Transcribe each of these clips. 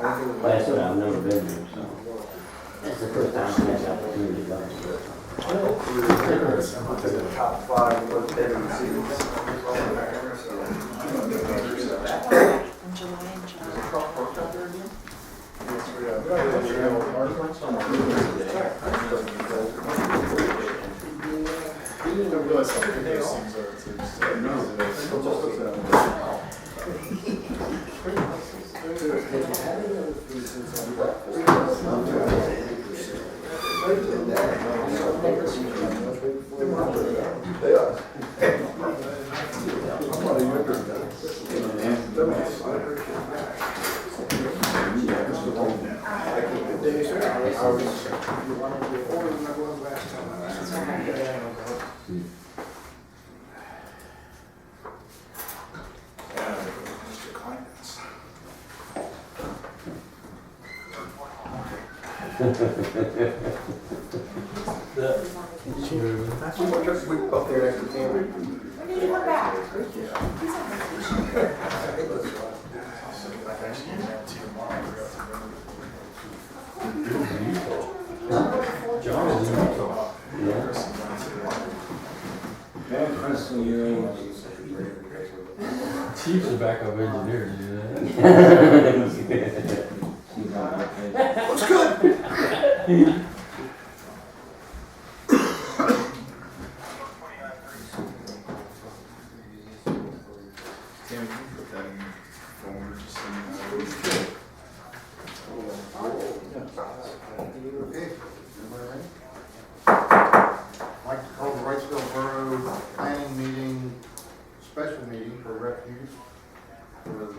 Like I said, I've never been there, so that's the first time I had the opportunity to go. The top 5 most heavy cities. In July and July. That's what we're just up there next to Tammy. When did you come back? He's on vacation. Chief's a backup engineer, you know that? Looks good. Tammy, can you put that in your folder just so you know? Okay, everybody ready? I'd like to call the Wrightsville Borough Planning Meeting, special meeting for refuse for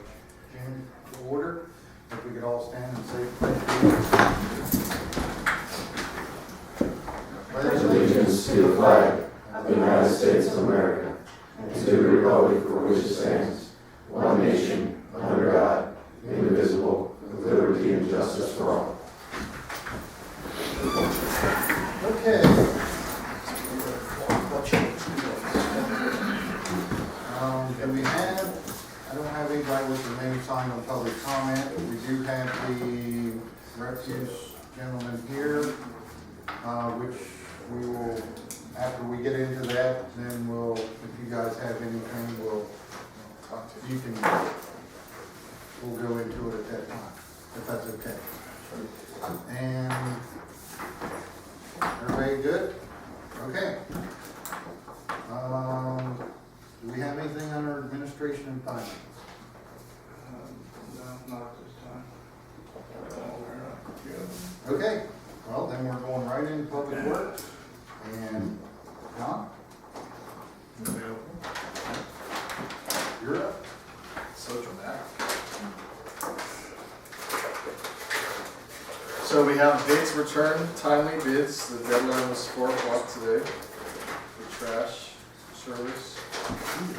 June to order. If we could all stand and say pledge Allegiance to the flag of the United States of America and to the republic for which it stands, one nation, under God, indivisible, with liberty and justice for all. Okay. Do we have, I don't have anybody with their name signed on public comment, but we do have the refuse gentleman here, which we will, after we get into that, then we'll, if you guys have anything, we'll go into it at that time, if that's okay. And everybody good? Okay. Do we have anything under administration and finance? No, not at this time. Okay, well, then we're going right into public works. And John, you're up. So dramatic. So we have bids returned, timely bids. The deadline was 4 o'clock today for trash service.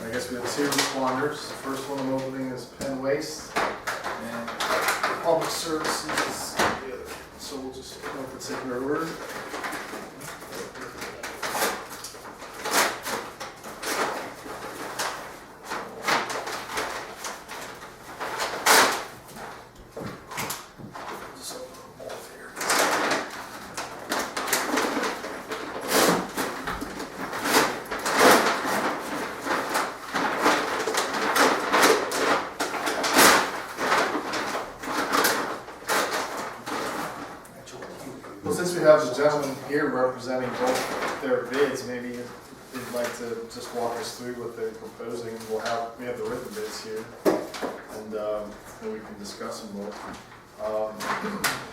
I guess we have 2 responders. The first one I'm opening is Penn Waste and Public Services is the other. So we'll just go in particular order. Well, since we have the gentleman here representing both their bids, maybe they'd like to just walk us through what they're proposing. We have the written bids here, and then we can discuss them more.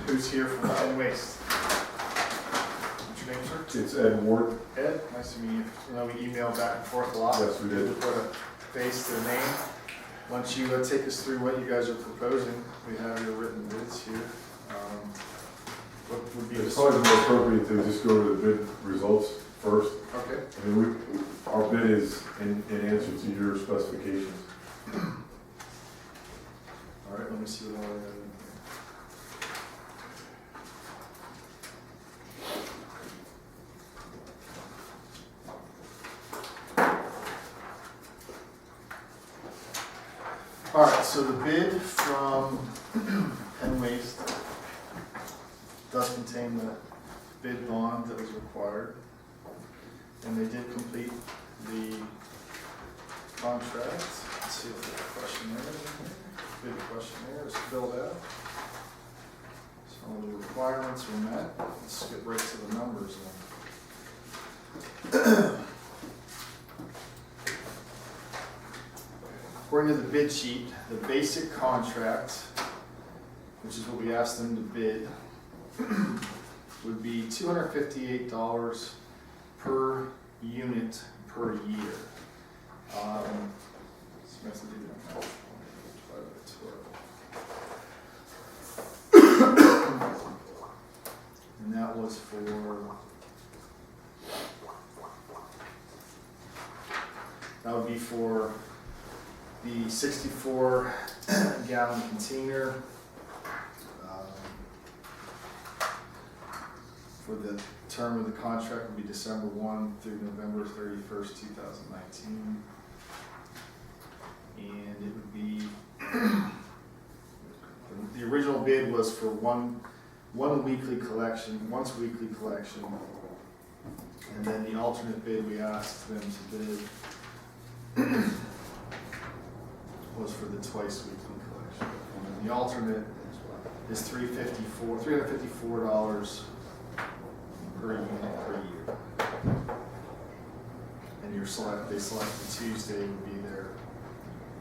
Who's here from Penn Waste? What's your name, sir? It's Ed Ward. Ed, nice to meet you. I know we emailed back and forth a lot. Yes, we did. Put a face to the name. Why don't you take us through what you guys are proposing? We have your written bids here. What would be It's probably more appropriate to just go to the bid results first. Okay. I mean, our bid is in answer to your specifications. All right, let me see what I have in here. All right, so the bid from Penn does contain the bid bond that was required. And they did complete the contract. Let's see if the questionnaire is in here. Bid questionnaire is filled out. So all the requirements were met. Let's get right to the numbers then. According to the bid sheet, the basic contract, which is what we asked them to bid, would be $258 per unit per year. So we have to do that now. Divided by 12. And that was that would be for the 64 gallon container. For the term of the contract would be December 1 through November 31st, 2019. And it would be, the original bid was for one weekly collection, once weekly collection. And then the alternate bid we asked them to bid was for the twice weekly collection. And then the alternate is $354 per unit per year. And they selected Tuesday would be their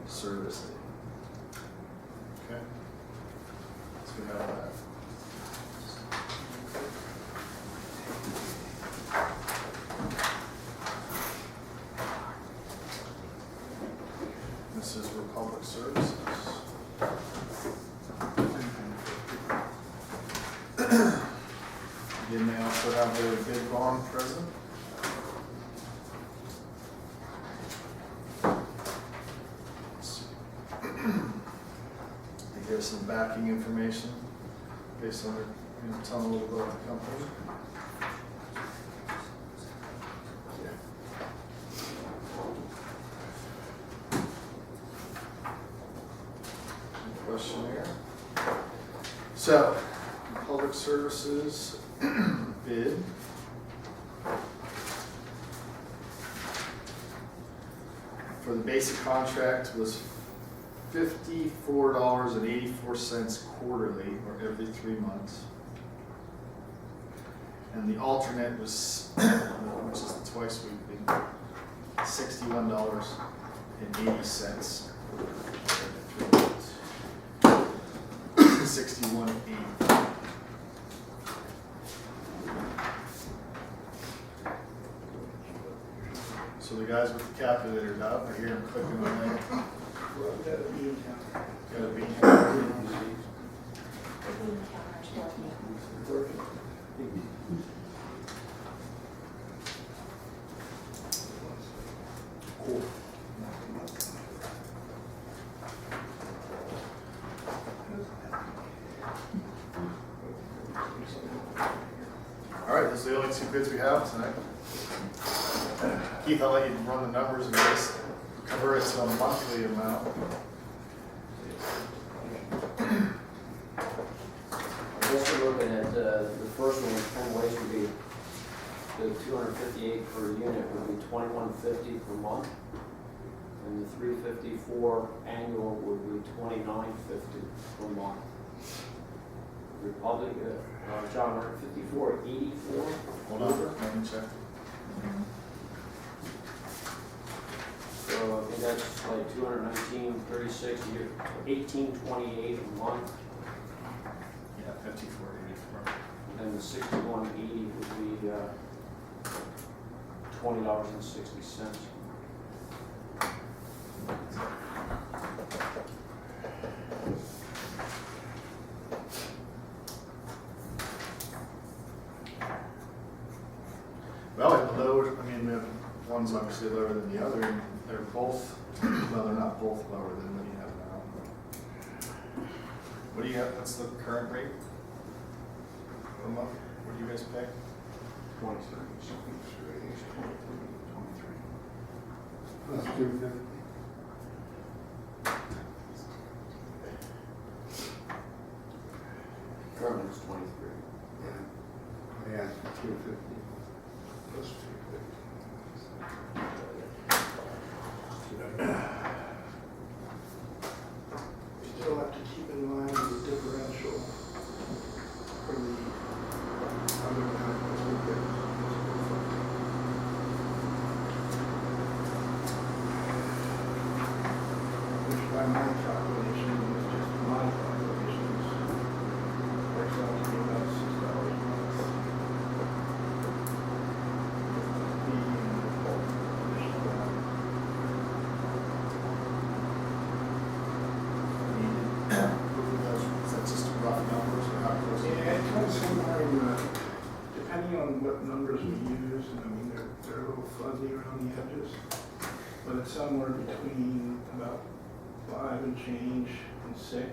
service day. Okay? So we have that. This is Republic Services. Then they also have their bid bond present. They give us some backing information based on their, telling a little bit about the company. Questionnaire. So, Public Services bid. For the basic contract was $54.84 quarterly, or every 3 months. And the alternate was, which is the twice weekly, $61.80 every 3 months. 61.80. So the guys with the calculator up, I hear them clicking on that. Got a bean counter. Cool. All right, those are the only two bids we have tonight. Keith, I'll let you run the numbers and just convert it to a monthly amount. I guess we're looking at, the first one, 10 ways would be, the 258 per unit would be $21.50 per month. And the 354 annual would be $29.50 per month. Republic, John, 154.84. Hold on, let me check. So I think that's like 219.36 a year, 18.28 a month. Yeah, 54.84. And the 61.80 would be $20.60. Well, it lowered, I mean, the one's obviously lower than the other, and they're both, well, they're not both lower than what you have now. What do you have, what's the current rate per month? What do you guys pay? 23. That's 250. Currently it's 23. Yeah. Yeah, 250. Plus 250. Still have to keep in mind the differential for the other benefits we get. Which by my calculation is just my calculations. Works out to be about $6 a month. The additional value. Is that just rough numbers or how close? Yeah, it comes somewhere in the, depending on what numbers we use, and I mean, they're a little fuzzy around the edges, but it's somewhere between about 5 and change and 6.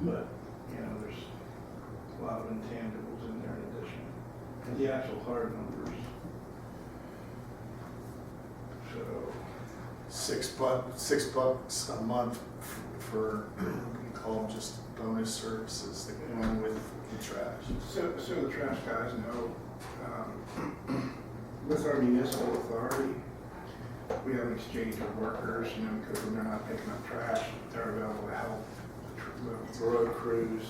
But, you know, there's a lot of intangibles in there in addition, and the actual hard numbers. So, $6 a month for, we call them just bonus services that go in with the trash. so the trash guys know, with our municipal authority, we have an exchange of workers, you know, because when they're not picking up trash, they're available to help the road crews.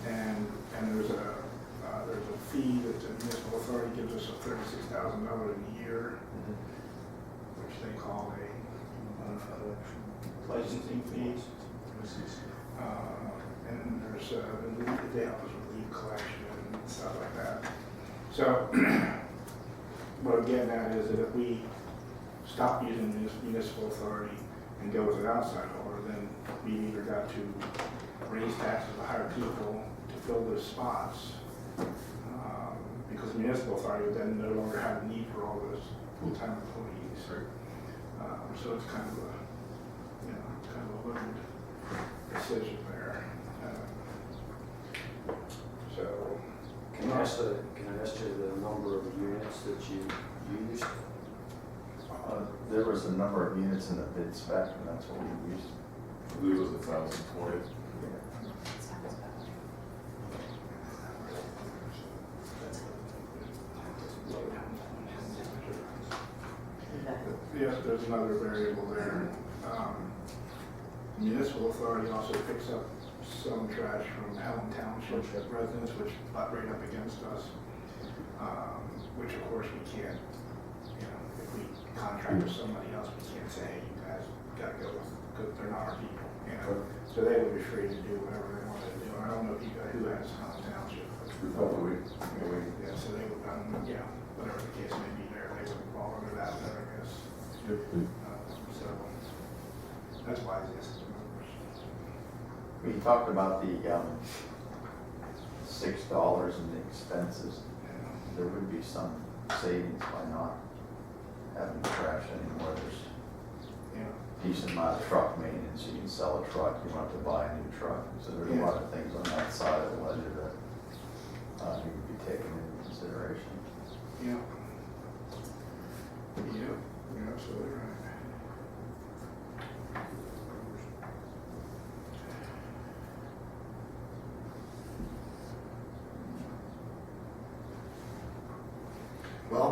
And there's a fee that the municipal authority gives us of $36,000 a year, which they call a licensing fee. And there's, they help us with leaf collection and stuff like that. So, what I'm getting at is that if we stop using municipal authority and go with an outside hauler, then we either got to raise taxes to hire people to fill those spots, because the municipal authority would then no longer have a need for all those full-time employees. So it's kind of a, you know, kind of a learned decision there. So. Can I ask you the number of units that you used? There was a number of units in the bid spec, and that's what we used. I believe it was 1,020. Yes, there's another variable there. Municipal authority also picks up some trash from Helen Township residents, which butt right up against us, which of course we can't, you know, if we contract with somebody else, we can't say, hey, you guys gotta go with, because they're not our people, you know. So they would be free to do whatever they wanted to do. I don't know if you guys, who has Helen Township. Probably. Yeah, so they would, yeah, whatever the case may be there, they would fall under that, I guess. So that's why I guess the numbers. We talked about the $6 in the expenses. There would be some savings by not having trash anymore. There's a decent amount of truck maintenance. You can sell a truck, you don't have to buy a new truck. So there's a lot of things on that side of the ledger that need to be taken into consideration. Yeah. Yeah, you're absolutely right. Well,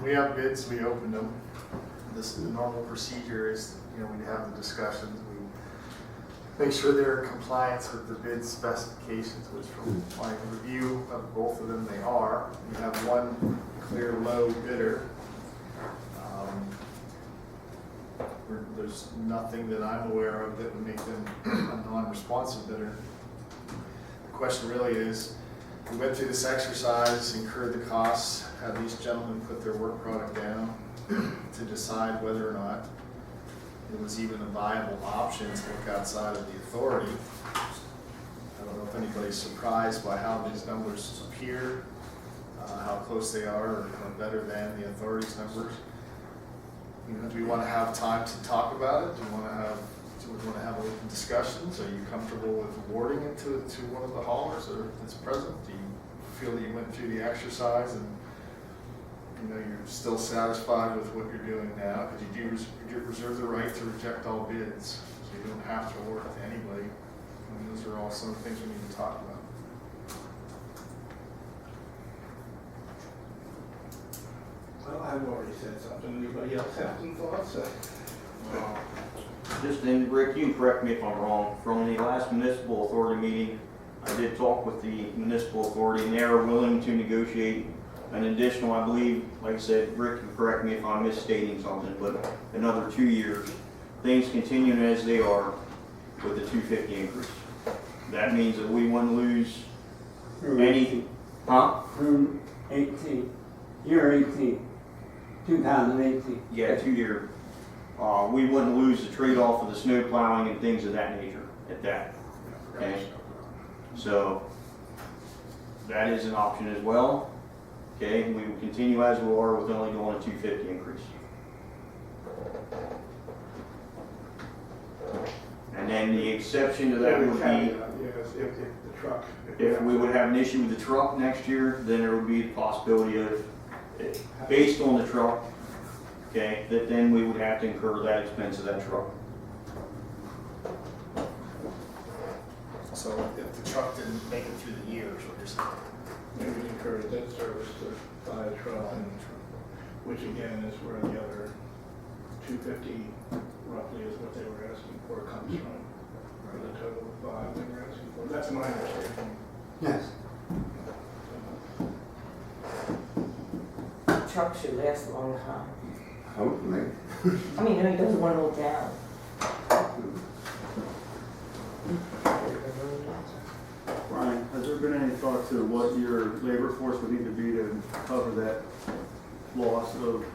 we have bids, we opened them. This is the normal procedure is, you know, we have the discussions, we make sure they're in compliance with the bid specifications, which from my review of both of them, they are. We have one clear low bidder. There's nothing that I'm aware of that would make them a non-responsive bidder. The question really is, we went through this exercise, incurred the costs, had these gentlemen put their work product down to decide whether or not it was even a viable option to look outside of the authority. I don't know if anybody's surprised by how these numbers appear, how close they are, or better than the authority's numbers. You know, do we want to have time to talk about it? Do we want to have open discussions? Are you comfortable with awarding it to one of the haulers or that's present? Do you feel that you went through the exercise and you know you're still satisfied with what you're doing now? Because you do reserve the right to reject all bids, so you don't have to award it to anybody. And those are all some of the things we need to talk about. I've already said something. Anybody else have some thoughts? Just then, Rick, you can correct me if I'm wrong. From the last municipal authority meeting, I did talk with the municipal authority, and they are willing to negotiate an additional, I believe, like I said, Rick can correct me if I'm misstating something, but another 2 years. Things continuing as they are with the 250 increase. That means that we wouldn't lose any, huh? Through 18, year 18, 2018. Yeah, 2 year. We wouldn't lose the trade-off of the snow plowing and things of that nature at that. Okay? So that is an option as well. Okay, we will continue as we are with only doing a 250 increase. And then the exception to that would be, Yes, if the truck. if we would have an issue with the truck next year, then there would be the possibility of, based on the truck, okay, that then we would have to incur that expense of that truck. So if the truck didn't make it through the year, is what you're saying? Maybe encourage that service to buy a truck, which again is where the other 250 roughly is what they were asking for comes from. For the total of 5 they were asking for. That's my understanding. Yes. Truck should last a long time. Hopefully. I mean, no, he doesn't want to go down. Brian, has there been any thought to what your labor force would need to be to cover that loss of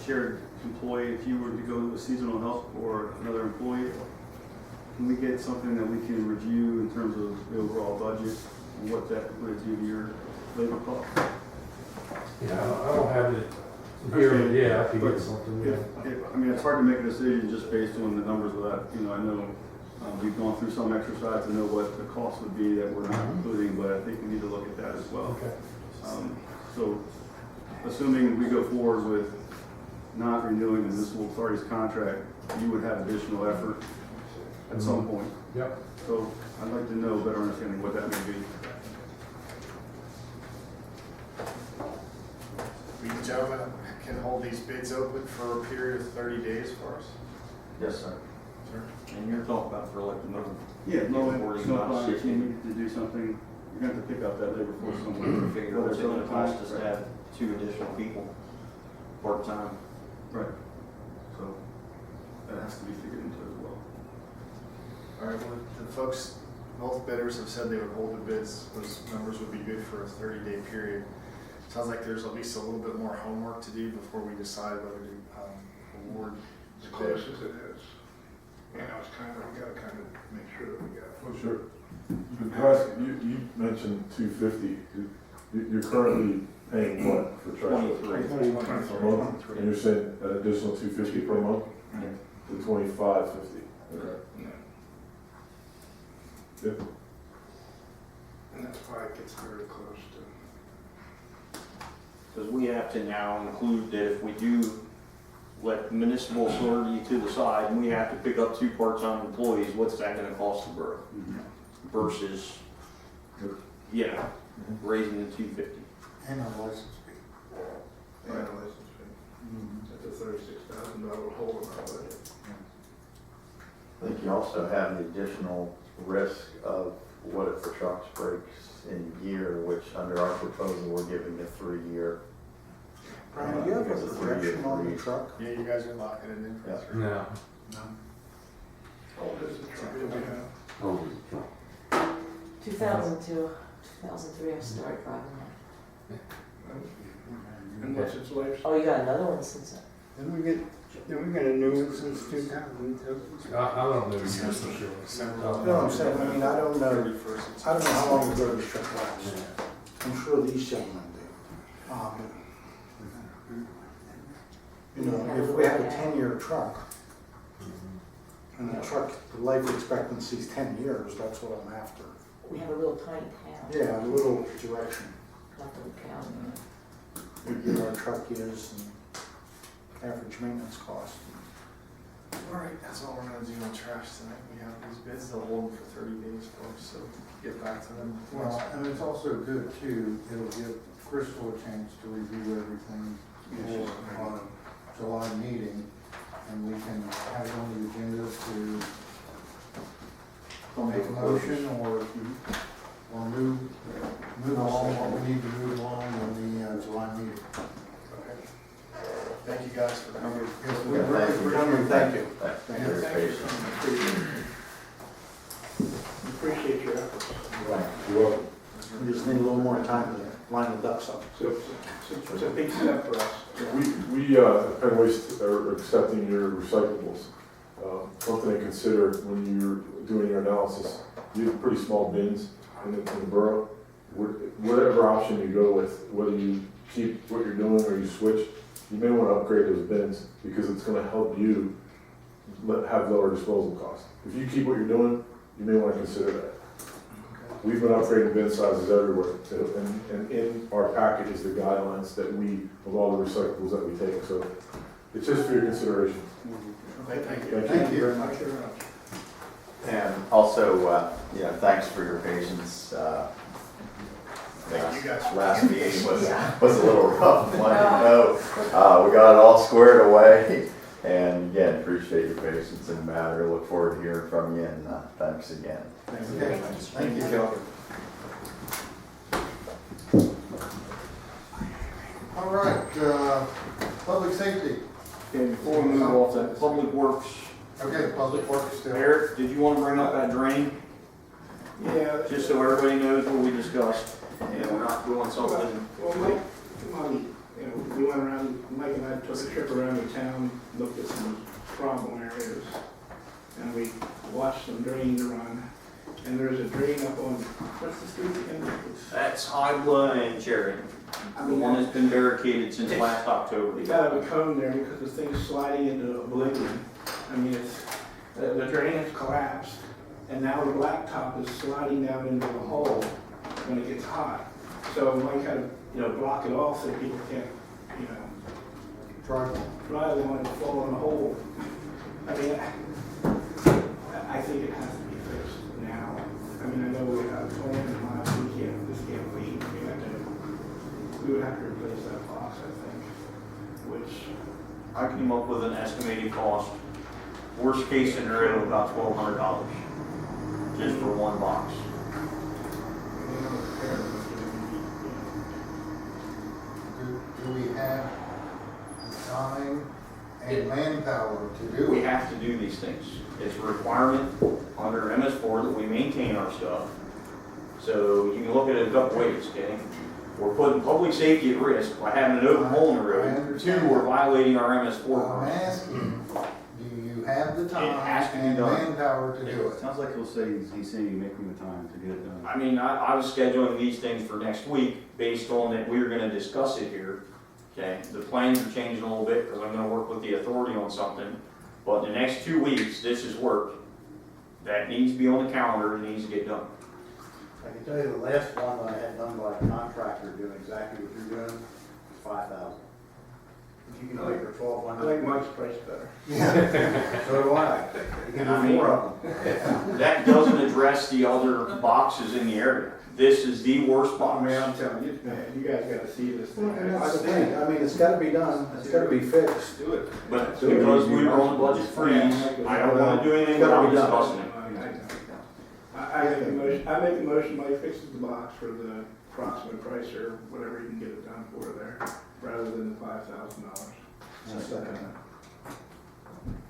shared employee if you were to go to a seasonal help or another employee? Can we get something that we can review in terms of the overall budget and what that would do to your labor cost? Yeah, I don't have it here, but yeah, I could get something, yeah. I mean, it's hard to make a decision just based on the numbers without, I know we've gone through some exercise to know what the cost would be that we're not including, but I think we need to look at that as well. Okay. So, assuming we go forward with not renewing the municipal authority's contract, you would have additional effort at some point. Yep. So, I'd like to know better understanding what that may be. We gentlemen can hold these bids open for a period of 30 days for us? Yes, sir. Sir? And you're talking about for like the mowing. Yeah, mowing, Forty snow miles, plowing, if 60. you need to do something, you're gonna have to pick up that labor force somewhere. Figure what's it gonna cost us to have 2 additional people part-time. Right. So, that has to be figured into as well. All right, well, the folks, both bidders have said they would hold the bids. Those numbers would be good for a 30-day period. Sounds like there's at least a little bit more homework to do before we decide whether to award As the close bid. as it is. You know, it's kind of, we gotta kind of make sure that we got. Oh, sure. Russ, you mentioned 250. You're currently paying what for trash? 23. A month? And you're saying an additional 250 per month? To 2550. Okay. Good. And that's why it gets very close to. Because we have to now include that if we do let municipal authority to the side, and we have to pick up 2 part-time employees, what's that gonna cost the borough? Versus, raising the 250. And a license fee. And a license fee. That's a $36,000 hole in our budget. I think you also have the additional risk of what if the truck breaks in year, which under our proposal, we're giving a 3-year. Brian, do you have a projection on the truck? Yeah, you guys are locking it in for Yeah. 3. No. How old is the truck? Do we know? Oh, 2002, 2003, I started driving that. And what's its life? Oh, you got another one since then? Did we get a new one since 2002? I don't know. December No, I'm saying, I mean, I don't know 31st. how long ago this truck lasts. I'm sure these gentlemen do. If we have a 10-year truck, and the truck, the life expectancy is 10 years, that's what I'm after. We have a little tiny town, Yeah, a little direction, not the county. what year our truck is, and average maintenance cost. All right, that's all we're gonna do on trash tonight. We have these bids, they'll hold them for 30 days, folks, so get back to them. Well, and it's also good too, it'll give Crystal a chance to review everything for our July meeting, and we can have it on the agenda to make a motion or move along what we need to move along in the July meeting. Okay. Thank you guys for coming. Yes, we really thank you. Thank you for your patience. We appreciate your efforts. You're welcome. We just need a little more time to line the ducks up. So it's a big step for us. We at Penn Waste are accepting your recyclables. Something to consider when you're doing your analysis. You have pretty small bins in the borough. Whatever option you go with, whether you keep what you're doing or you switch, you may want to upgrade those bins because it's going to help you have lower disposal costs. If you keep what you're doing, you may want to consider that. We've been upgrading bin sizes everywhere, and in our packet is the guidelines that of all the recyclables that we take. So it's just for your consideration. Thank you. Thank you very Thank much. you very much. And also, thanks for your patience. Thank you guys. Last meeting was a little rough, let you know. We got it all squared away. And again, appreciate your patience in the matter. Look forward to hearing from you, and thanks again. Okay, thank you. All right, public safety. Okay, before we move off that, Public Works, Okay, public works still. Eric, did you want to bring up that drain? Yeah. Just so everybody knows what we discussed, and we're not doing something. Well, Mike, we went around, Mike and I took a trip around the town, looked at some problem areas, and we watched some drains run. And there's a drain up on, what's the street again? That's Hybla and Cherry, the one that's been barricaded since last October. We got a cone there because the thing's sliding into oblivion. I mean, the drain has collapsed, and now the blacktop is sliding down into the hole when it gets hot. So Mike had to, block it off so people can't, drive on it and fall in the hole. I mean, I think it has to be fixed now. I mean, I know we have a plan in mind, this can't wait. We would have to replace that box, I think, which. I came up with an estimated cost, worst case scenario, about $1,200, just for one box. Do we have the time and manpower to do We it? have to do these things. It's a requirement under MS4 that we maintain our stuff. So you can look at it a couple ways, okay? We're putting public safety at risk by having an open hole in the I road. understand. Two, we're violating our MS4 I'm permit. asking, do you have the time has to be and done. manpower to do it? Sounds like he'll say he's saying he's making the time to get it done. I mean, I was scheduling these things for next week based on that we were gonna discuss it here. Okay, the plans are changing a little bit because I'm gonna work with the authority on something. But in the next 2 weeks, this is work that needs to be on the calendar and needs to get done. I can tell you the last one I had done by a contractor doing exactly what you're doing was 5,000. If you can make her I 1,200. like Mike's price better. So do I. You can I do mean- more of them. That doesn't address the other boxes in the area. This is the worst I box. mean, I'm telling you, man, you guys gotta see this thing. I mean, it's gotta be done, it's gotta be fixed. Do it. But because we were on budget freeze, I don't wanna do anything without discussing it. I make a motion, Mike fixes the box for the approximate price or whatever you can get it done for there, rather than the $5,000.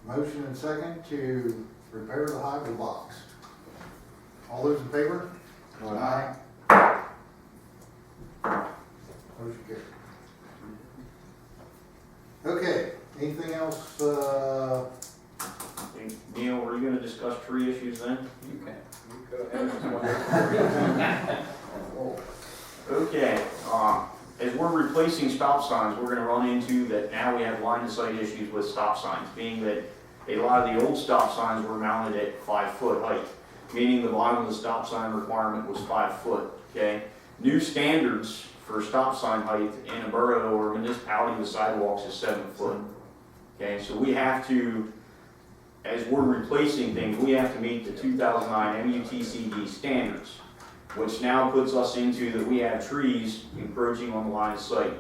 Motion and second to repair the hydro box. All those in favor? Aye. Motion carried. Okay, anything else, Neil, were you gonna discuss tree issues then? You can. Okay, as we're replacing stop signs, we're gonna run into that now we have line of sight issues with stop signs, being that a lot of the old stop signs were mounted at 5-foot height, meaning the bottom of the stop sign requirement was 5 foot, okay? New standards for stop sign height in a borough or municipality with sidewalks is 7 foot, okay? So we have to, as we're replacing things, we have to meet the 2009 MUTCD standards, which now puts us into that we have trees encroaching on the line of sight.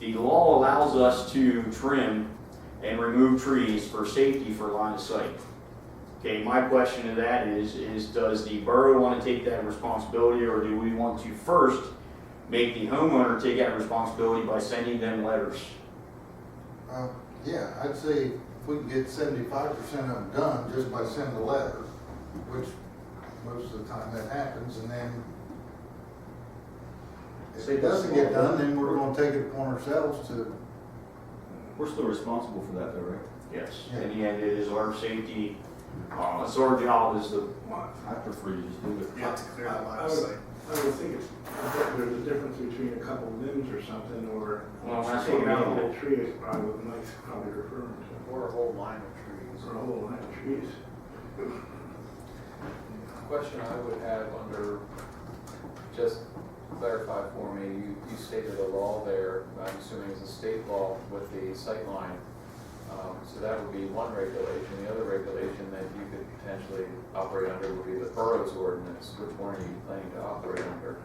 The law allows us to trim and remove trees for safety for line of sight. Okay, my question to that is does the borough want to take that responsibility, or do we want to first make the homeowner take that responsibility by sending them letters? Yeah, I'd say if we can get 75% of them done just by sending a letter, which most of the time that happens, and then if it doesn't get done, then we're gonna take it upon ourselves to. We're still responsible for that though, right? Yes. Yeah. In the end, it is our safety. It's our job as the. I prefer you just do it. You have to clear that line I of sight. would think there's a difference between a couple limbs or something, or Well, that's taking what out we a mean. whole tree is probably what Mike's probably referring to, Or a whole line of trees. or a whole line of trees. Question I would have under, just clarify for me, you stated a law there, I'm assuming it's a state law with the sight line. So that would be one regulation. The other regulation that you could potentially operate under would be the borough's ordinance. Which one are you planning to operate under?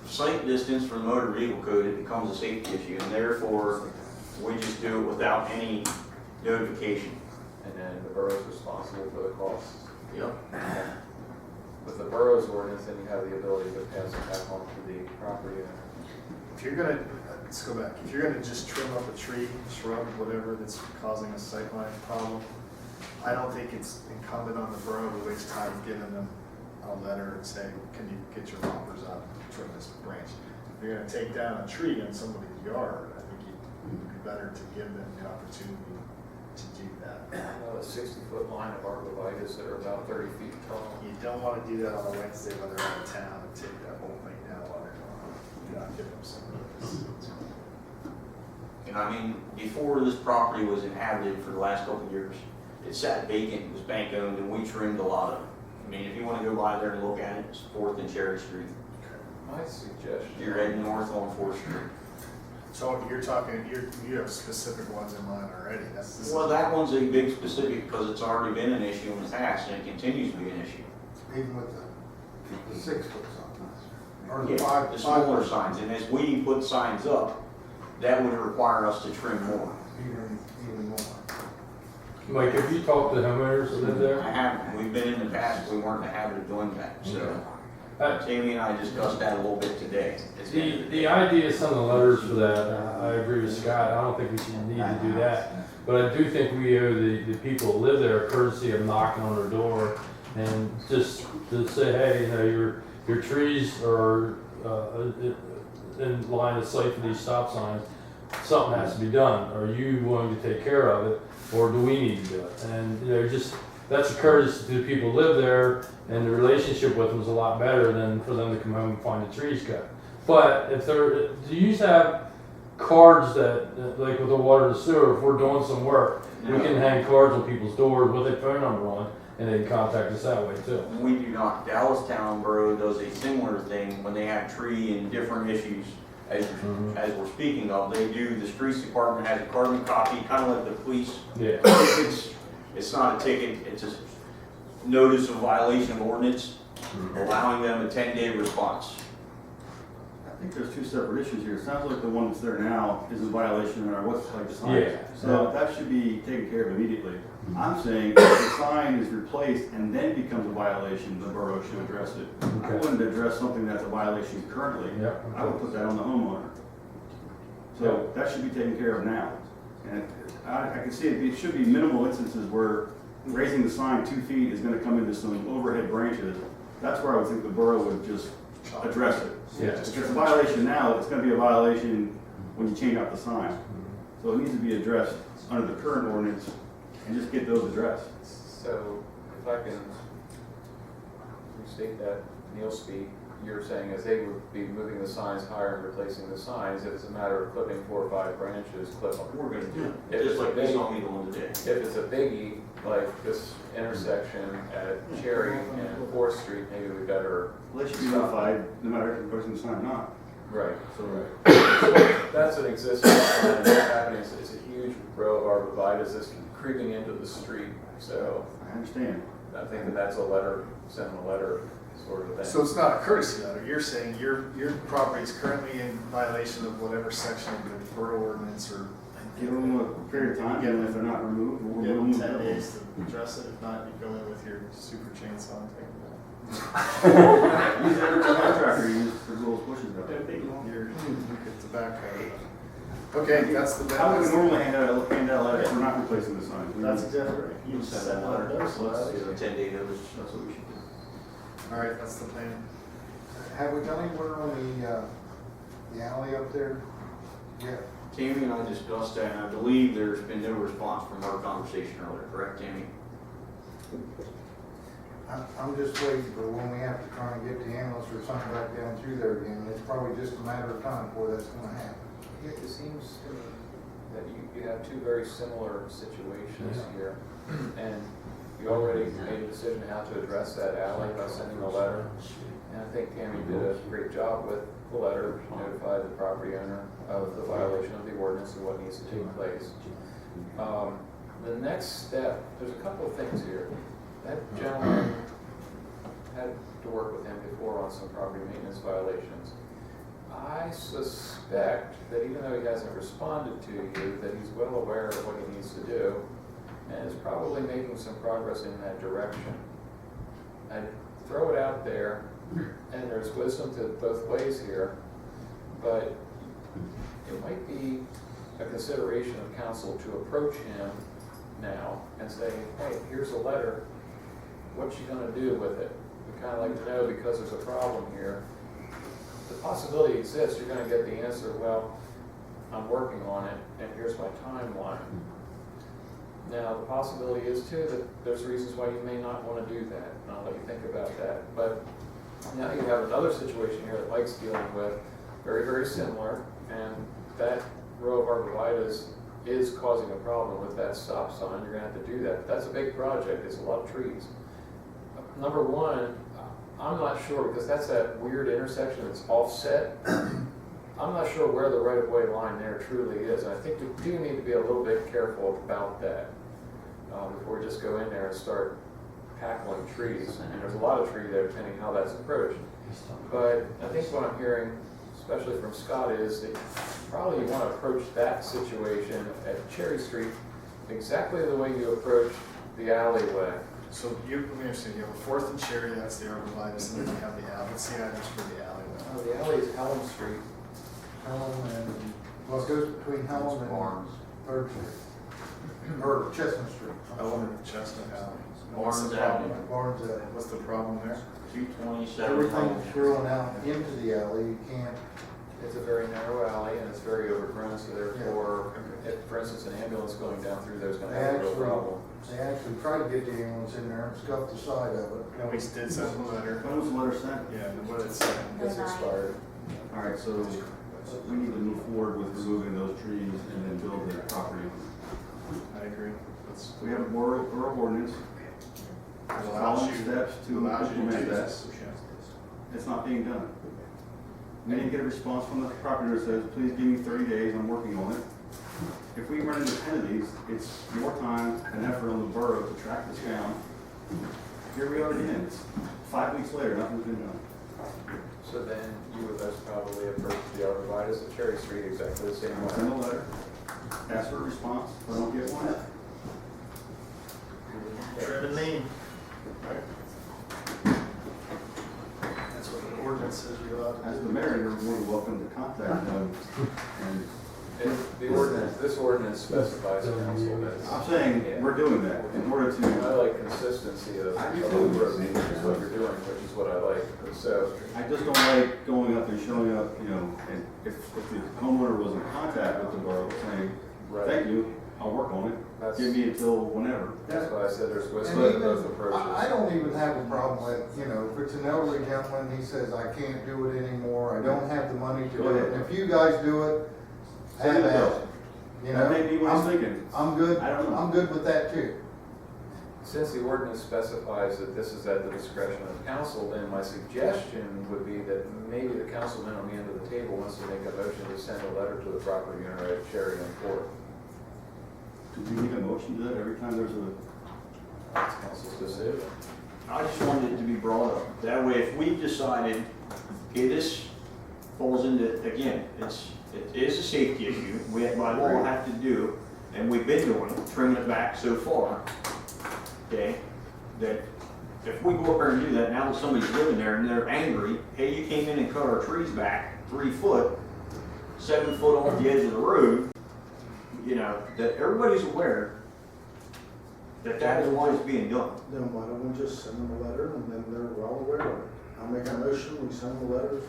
Sight distance for the motor vehicle code, it becomes a safety issue, and therefore, we just do it without any notification. And then the borough's responsible for the costs. Yep. With the borough's ordinance, then you have the ability to pass it back on to the property owner. If you're gonna, let's go back, if you're gonna just trim up a tree, shrub, whatever that's causing a sightline problem, I don't think it's incumbent on the borough to waste time giving them a letter and saying, can you get your loppers out and trim this branch? If you're gonna take down a tree in somebody's yard, I think it would be better to give them the opportunity to do that. A 60-foot line of arborvitaes that are about 30 feet tall. You don't wanna do that on a Wednesday when they're out of town and take that whole thing down while they're gone. You're not giving them some purpose. And I mean, before this property was inhabited for the last couple of years, it sat vacant, it was bank owned, and we trimmed a lot of it. I mean, if you wanna go by there and look at it, it's 4th and Cherry Street. My suggestion. You're heading north on 4th Street. So you're talking, you have specific ones in mind already, that's. Well, that one's a big specific because it's already been an issue in the past, and it continues to be an issue. Even with the 6 foot signs, or the Yeah, five. the smaller signs, and as we put signs up, that would require us to trim more. Even more. Mike, have you talked to homeowners that live there? I haven't, we've been in the past, we weren't in the habit of doing that, so. Tammy and I discussed that a little bit today. The idea of sending letters for that, I agree with Scott, I don't think we should need to do that. But I do think we owe the people that live there a courtesy of knocking on their door and just to say, hey, you know, your trees are in line of sight for these stop signs. Something has to be done. Are you willing to take care of it, or do we need to do it? And, you know, just, that's a courtesy to the people who live there, and the relationship with them is a lot better than for them to come home and find the trees cut. But if they're, do you used to have cards that, like with the water and sewer, if we're doing some work, we can hang cards on people's doors with their phone number on, and they can contact us that way too. We do not. Dallastown Borough does a similar thing when they have tree and different issues, as we're speaking of. They do, the streets department has a carbon copy, kind of like the police. Yeah. It's not a ticket, it's a notice of violation of ordinance, allowing them a 10-day response. I think there's 2 separate issues here. It sounds like the one that's there now is a violation of our website sign. Yeah. So that should be taken care of immediately. I'm saying if the sign is replaced and then becomes a violation, the borough should address it. I Okay. wouldn't address something that's a violation currently. Yep. I would put that on the homeowner. So that should be taken care of now. And I can see it should be minimal instances where raising the sign 2 feet is gonna come into some overhead branches. That's where I would think the borough would just address it. Yeah. If it's a violation now, it's gonna be a violation when you change out the sign. So it needs to be addressed under the current ordinance and just get those addressed. So if I can restate that, Neil speak, you're saying as they would be moving the signs higher and replacing the signs, if it's a matter of clipping 4 or 5 branches, clip them. We're gonna do If it, it's just a like big, this on me the one today. if it's a biggie, like this intersection at Cherry and 4th Street, maybe we better. Let you be notified, no matter if you're posting the sign or not. Right. So that's an existing sign, and what's happening is it's a huge row of arborvitaes that's creeping into the street. So I understand. I think that's a letter, send them a letter, sort of thing. So it's not a courtesy letter, you're saying your property is currently in violation of whatever section of the borough ordinance or. Give them a period of time, and if they're not removed, we'll Give them remove 10 them. days to address it, if not, you go in with your super chainsaw and take it Use every contractor, use the rules pushes down. that. Your tobacco. Okay, that's the. How would we normally hand out letters, we're not replacing the signs. That's exactly right. You Send a letter, let's do a 10-day notice, that's what we should do. All right, that's the plan. Have we done anywhere on the alley up there? Yeah. Tammy and I discussed that, and I believe there's been no response from our conversation earlier, correct, Tammy? I'm just waiting for when we have to try and get the ambulance or something back down through there again. It's probably just a matter of time before that's gonna happen. Yeah, it seems to me that you have two very similar situations here. And you already made a decision how to address that alley by sending a letter. And I think Tammy did a great job with the letter, notified the property owner of the violation of the ordinance and what needs to take place. The next step, there's a couple of things here. That gentleman had to work with him before on some property maintenance violations. I suspect that even though he hasn't responded to you, that he's well aware of what he needs to do and is probably making some progress in that direction. I'd throw it out there, and there's wisdom to both ways here, but it might be a consideration of council to approach him now and say, hey, here's a letter, what's you gonna do with it? We kinda like to know because there's a problem here. The possibility exists, you're gonna get the answer, well, I'm working on it, and here's my timeline. Now, the possibility is too that there's reasons why you may not wanna do that, and I'll let you think about that. But now you have another situation here that Mike's dealing with, very, very similar, and that row of arborvitaes is causing a problem with that stop sign. You're gonna have to do that. That's a big project, it's a lot of trees. Number one, I'm not sure, because that's that weird intersection that's offset. I'm not sure where the right-of-way line there truly is, and I think we do need to be a little bit careful about that before we just go in there and start tackling trees. And there's a lot of tree there, depending how that's approached. But I think what I'm hearing, especially from Scott, is that probably you want to approach that situation at Cherry Street exactly the way you approach the alleyway. So let me understand, you have a Fourth and Cherry, that's the arborvitae, and then you have the alley. What's the address for the alleyway? The alley is Helm Street. Helm and, well, it goes between Helm and Barnes. Third Street. Or Chestnut Street. I wonder if Chestnut Alley. Barnes What's the problem? Avenue. Barnes Alley. What's the problem there? 227. Everything's thrown out into the alley, you can't. It's a very narrow alley and it's very overgrown, so therefore, if, for instance, an ambulance going down through there is going to have a real problem. They actually tried to get the ambulance in there and scuffed the side of it. And we did send a letter. When was the letter sent? Yeah, and what it said. It's expired. All right, so we need to move forward with removing those trees and then build the property. I agree. We have a borough ordinance, following steps to implement that. It's not being done. We didn't get a response from the property owner that says, please give me 30 days, I'm working on it. If we run into 10 of these, it's more time and effort on the borough to track this down. Here we are again, it's 5 weeks later, nothing's been done. So then you would most probably approach the arborvitae at Cherry Street exactly the same I'll send a way. letter, ask for a response, if I don't get one, Trim and name. That's what the ordinance says you're allowed to as do. the mayor, you're more than welcome to contact them. And And the ordinance, this ordinance specifies council that's. I'm saying, we're doing that in order I to, like consistency of I do of too. approach, which is what you're doing, which is what I like. So, I just don't like going up and showing up, you know, and if the homeowner was in contact with the borough saying, right, thank you, I'll work on it, that's, give me until whenever. that's why I said there's And wisdom in even, both approaches. I don't even have a problem with, you know, if it's an elderly gentleman, he says, I can't do it anymore, I don't have the money to Go do ahead. it. And if you guys do it, Send have it at to it. us. You That may know, be what he's thinking. I'm good, I don't know. I'm good with that too. Since the ordinance specifies that this is at the discretion of council, then my suggestion would be that maybe the councilman on the end of the table wants to make a motion to send a letter to the property owner at Cherry and Ford. Do we need a motion to that every time there's a, That's council's decision. I just wanted it to be brought up. That way, if we decided, okay, this falls into, again, it is a safety issue, we by law have to do, and we've been doing it, trimming it back so far, okay, that if we go up there and do that, now that somebody's living there and they're angry, hey, you came in and cut our trees back 3 foot, 7 foot off the edge of the road, you know, that everybody's aware that that is why it's being done. Then why don't we just send them a letter and then they're well aware of it? I'll make a motion, we send the letters,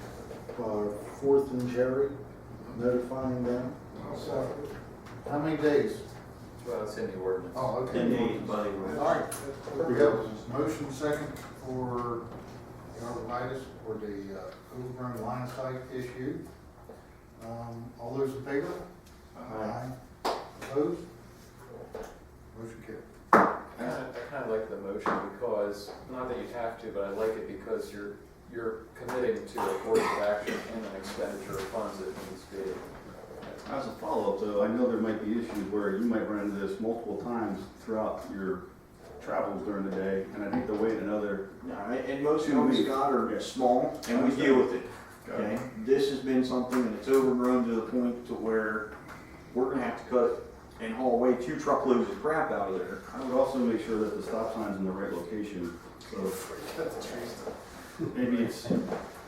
Fourth and Jerry, notifying them. So, how many days? Well, it's in the ordinance. Oh, okay. 10 days, buddy. All right, there we go. Motion second for the arborvitae for the overgrown line of sight issue. All those in favor? Aye. Opposed? Motion carried. I kind of like the motion because, not that you have to, but I like it because you're committing to a course of action and an expenditure of funds that needs to be. As a follow-up though, I know there might be issues where you might run into this multiple times throughout your travels during the day, and I think to wait another, And most of we got are small, and we deal with it, okay? This has been something that's overgrown to the point to where we're gonna have to cut and haul away 2 truckloads of crap out of there. I would also make sure that the stop sign's in the right location. So maybe it's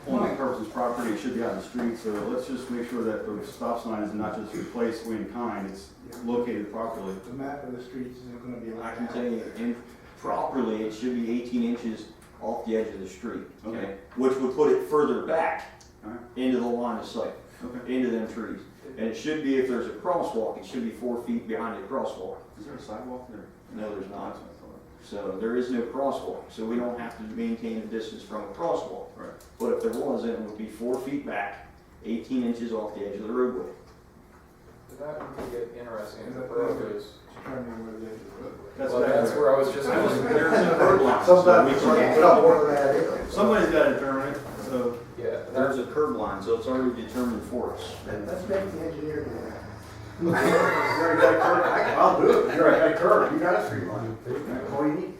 only person's property, it should be out in the street, so let's just make sure that the stop sign is not just replaced in kind, it's located properly. The map of the streets isn't gonna be I like can that. tell you, and properly, it should be 18 inches off the edge of the street, okay? Which would put it further back Alright. into the line of sight, Okay. into them trees. And it should be, if there's a crosswalk, it should be 4 feet behind the crosswalk. Is there a sidewalk there? No, there's not. So there is no crosswalk, so we don't have to maintain a distance from a crosswalk. Right. But if there was, then it would be 4 feet back, 18 inches off the edge of the roadway. That would get interesting if the borough goes. Determining where the edge of the road was. That's Well, that's where I was just going. There's a curb line. so Sometimes we it's can- like, put up more than that here. Somebody's gotta determine it, so. Yeah, There's a curb line, so it's already determined for us. Let's make the engineer do that. You already got a curb, I'll do it, you already got a curb, you got a street line. That's all you need.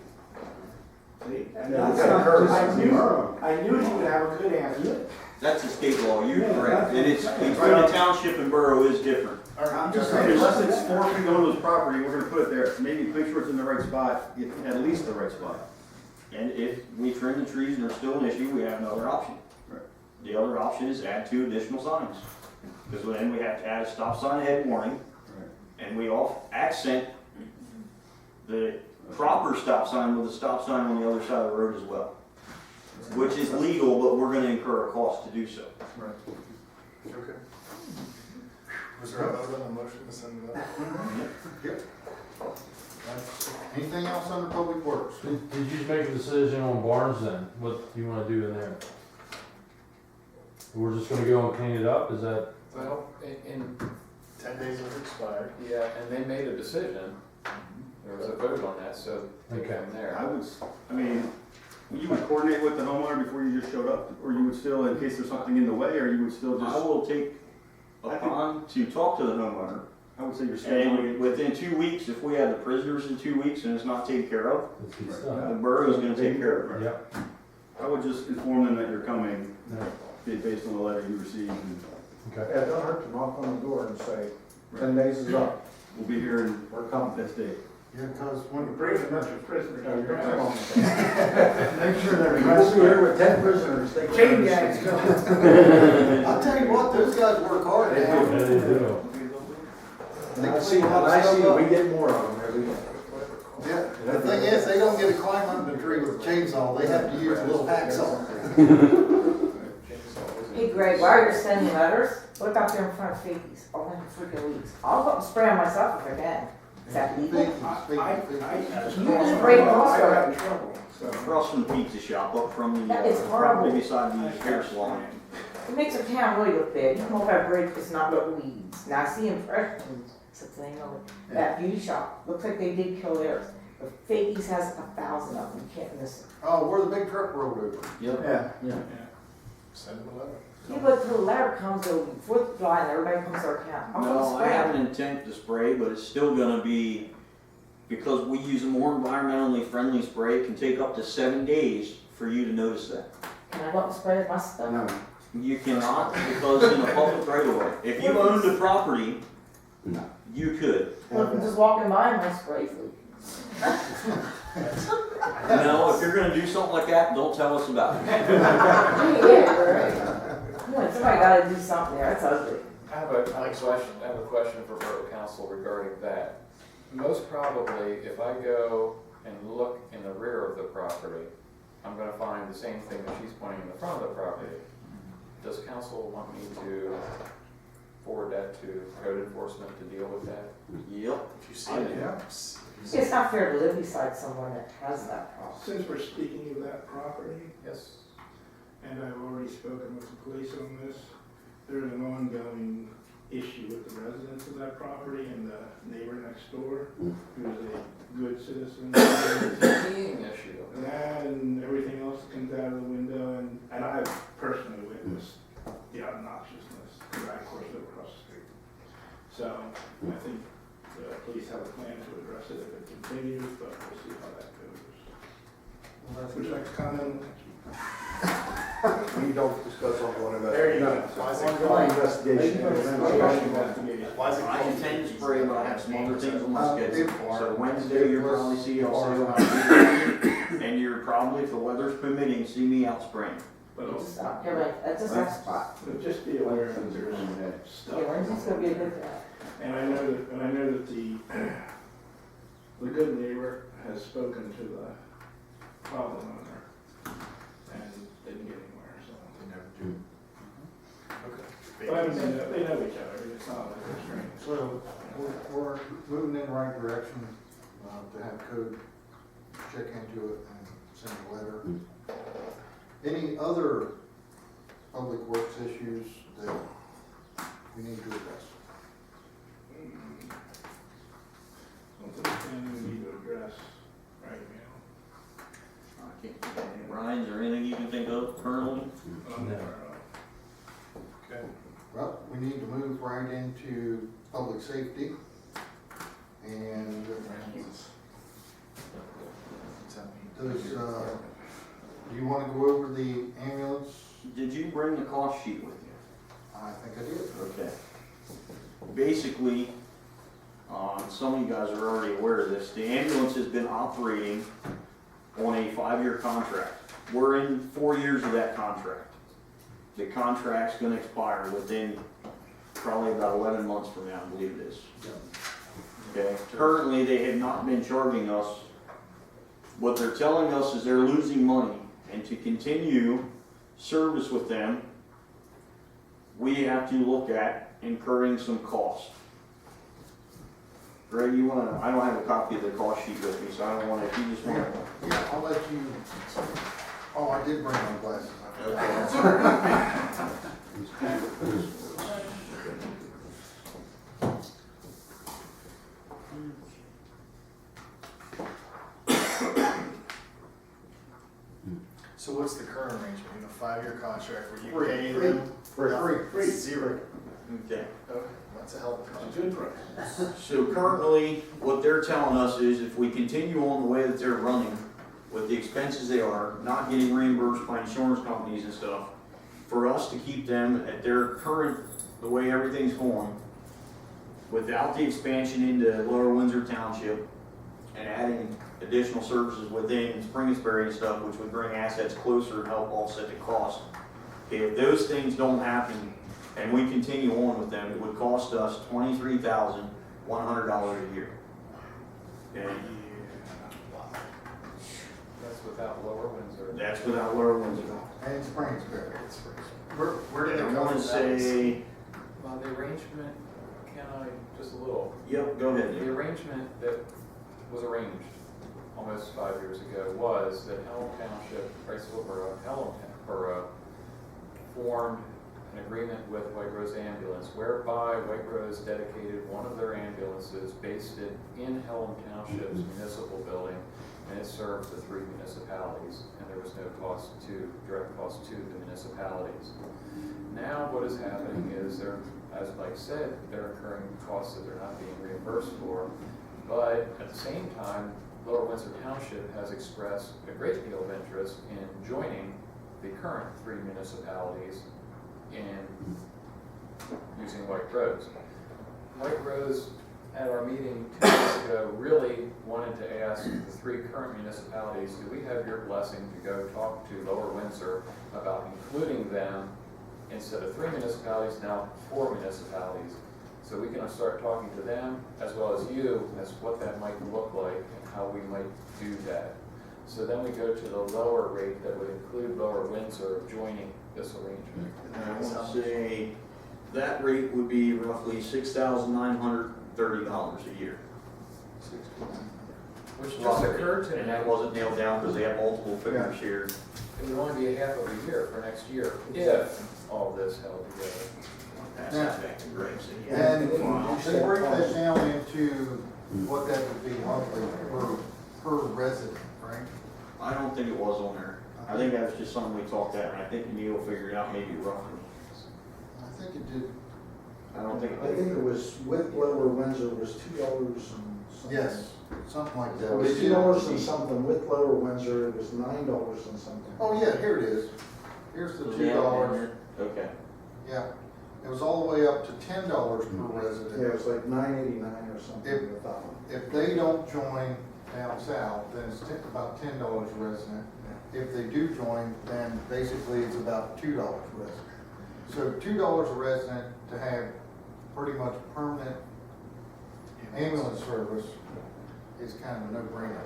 See? You got a curb. I knew you would have a good answer. That's the state law, you're correct. And it's, between the township and borough is different. I'm just saying, unless it's 4 feet onto his property, we're gonna put it there, maybe make sure it's in the right spot, at least the right spot. And if we trim the trees and there's still an issue, we have another option. Right. The other option is add 2 additional signs. Because then we have to add a stop sign ahead warning, Right. and we all accent the proper stop sign with a stop sign on the other side of the road as well. Which is legal, but we're gonna incur a cost to do so. Right. Okay. Was there a vote on the motion to send it out? Anything else under public works? Did you make a decision on Barnes then? What you wanna do in there? We're just gonna go and clean it up, is that? well, in 10 days have expired. yeah, and they made a decision. There was a vote on that, so they Okay. come there. I would, I mean, you would coordinate with the homeowner before you just showed up, or you would still, in case there's something in the way, or you would still I just, will take upon to talk to the homeowner, I would say you're scheduling. and within 2 weeks, if we have the prisoners in 2 weeks and it's not taken care of, Let's get Right. stuff. the borough is gonna take care of it. Yep. I would just inform them that you're coming, Yeah. based on the letter you received, and Okay. Yeah, don't hurt to knock on the door and say, 10 days is up, we'll be here in we're coming. this date. Yeah, because when the Prisoners, prisoners, prisoners. Make sure they're, we'll be here with 10 prisoners. They can Chain gangs understand. coming. I'll tell you what, those guys work hard. Yeah, they do. I see, we get more of them every day. yeah, the thing is, they don't get to climb under the tree with a chainsaw, they have to use a little hacksaw. Hey Greg, while you're sending letters, look up there in front of Fakey's, all them freaking weeds. I'll go and spray on myself if I can. Is that legal? Speaking. Spray across I the got in trouble, so. Across from the pizza shop, up from the, That is horrible. property beside the hair salon. It makes a town really look big. You come over that bridge, it's not but weeds. Now I see impressions, it's a thing of it. That beauty shop, looks like they did kill theirs. But Fakey's has 1,000 of them, you can't miss it. Oh, where the big truck rolled over. Yeah. Send them a letter. Yeah, but till the letter comes over, 4th of July, and everybody comes to our town. I'm gonna No, I spray have them. an intent to spray, but it's still gonna be because we use a more environmentally friendly spray, it can take up to 7 days for you to notice that. Can I go up and spray my stuff? No, You cannot, because in a public right of way. If you owned the property, no. you could. What if I'm just walking by and my spray's leaking? No, if you're gonna do something like that, don't tell us about it. Yeah, right. Come on, somebody gotta do something there, that's ugly. I have a question for Borough Council regarding that. Most probably, if I go and look in the rear of the property, I'm gonna find the same thing that she's pointing in the front of the property. Does council want me to forward that to code enforcement to deal with that? Yep. If you see it, yeah. It's not fair to live beside someone that has that problem. Since we're speaking of that property, Yes. and I've already spoken with the police on this, there's an ongoing issue with the residents of that property and the neighbor next door, who's a good citizen. Being issue. And everything else comes out of the window, and I've personally witnessed the obnoxiousness, because I, of course, live across the street. So, I think the police have a plan to address it if it continues, but we'll see how that goes. Would you like to comment? We don't discuss ongoing investigation. There you go. Ongoing investigation. I intend to spray, but I have some other things on my schedule. So Wednesday, you'll probably see I'll say what I'm and you're probably, if the weather's permitting, see me out spraying. But Just stop, yeah, right, that's just that spot. just be aware that there's stuff. Yeah, Lindsay's gonna be a good guy. And I know that the good neighbor has spoken to the problem owner and didn't get anywhere, so. They never do. But I mean, they know each other, it's not like they're strangers. So, we're moving in the right direction, to have code check into it and send a letter. Any other public works issues that we need to address? Something we need to address right now. I can't think of any Ryan's or anything you can think of currently. Okay. Well, we need to move right into public safety. And does, do you want to go over the ambulance? Did you bring the cost sheet with you? I think I did. Okay. Basically, some of you guys are already aware of this, the ambulance has been operating on a 5-year contract. We're in 4 years of that contract. The contract's gonna expire within probably about 11 months from now, I believe it is. Okay, currently they have not been charging us. What they're telling us is they're losing money, and to continue service with them, we have to look at incurring some cost. Greg, you wanna, I don't have a copy of the cost sheet with me, so I don't wanna, if you just wanna. Yeah, I'll let you, oh, I did bring my glasses. So what's the current arrangement in a 5-year contract where you Free. pay Free. them? Free. Zero. Okay. Okay, that's a hell of a contract. Good price. So currently, what they're telling us is if we continue on the way that they're running, with the expenses they are, not getting reimbursed by insurance companies and stuff, for us to keep them at their current, the way everything's going, without the expansion into Lower Windsor Township, and adding additional services within Springersbury and stuff, which would bring assets closer and help offset the cost. Okay, if those things don't happen, and we continue on with them, it would cost us $23,100 a year. Okay, That's without Lower Windsor. that's without Lower Windsor. And Springersbury. Where did it I come want from? to say, The arrangement, can I, just a little, yep, go ahead. the arrangement that was arranged almost 5 years ago was that Pelham Township, Wrightsville Borough formed an agreement with White Rose Ambulance whereby White Rose dedicated one of their ambulances, based it in Pelham Township's municipal building, and it served the 3 municipalities, and there was no direct cost to the municipalities. Now what is happening is they're, as Mike said, they're incurring costs that they're not being reimbursed for. But at the same time, Lower Windsor Township has expressed a great deal of interest in joining the current 3 municipalities in using White Rose. White Rose, at our meeting 2 weeks ago, really wanted to ask the 3 current municipalities, do we have your blessing to go talk to Lower Windsor about including them instead of 3 municipalities, now 4 municipalities? So we can start talking to them as well as you as what that might look like and how we might do that. So then we go to the lower rate that would include Lower Windsor joining this arrangement. And I want to say that rate would be roughly $6,930 a year. Which just occurred to me. And that wasn't nailed down because they have multiple figures here. It would only be a half of a year for next year if all this held together. Pass that back to Greg. So he And had- to break that down into what that would be monthly per resident, right? I don't think it was on there. I think that was just something we talked at, and I think Neil figured out maybe roughly. I think it did, I don't think. I think it was with Lower Windsor was $2 and something. yes, something like that. It was $2 and something, with Lower Windsor, it was $9 and something. Oh, yeah, here it is. Here's the So $2. they have- Okay. Yeah, it was all the way up to $10 per Yeah, resident. it was like $9.89 or something If- with that one. If they don't join down south, then it's about $10 a resident. If they do join, then basically it's about $2 a resident. So $2 a resident to have pretty much permanent ambulance service is kind of a no-brainer.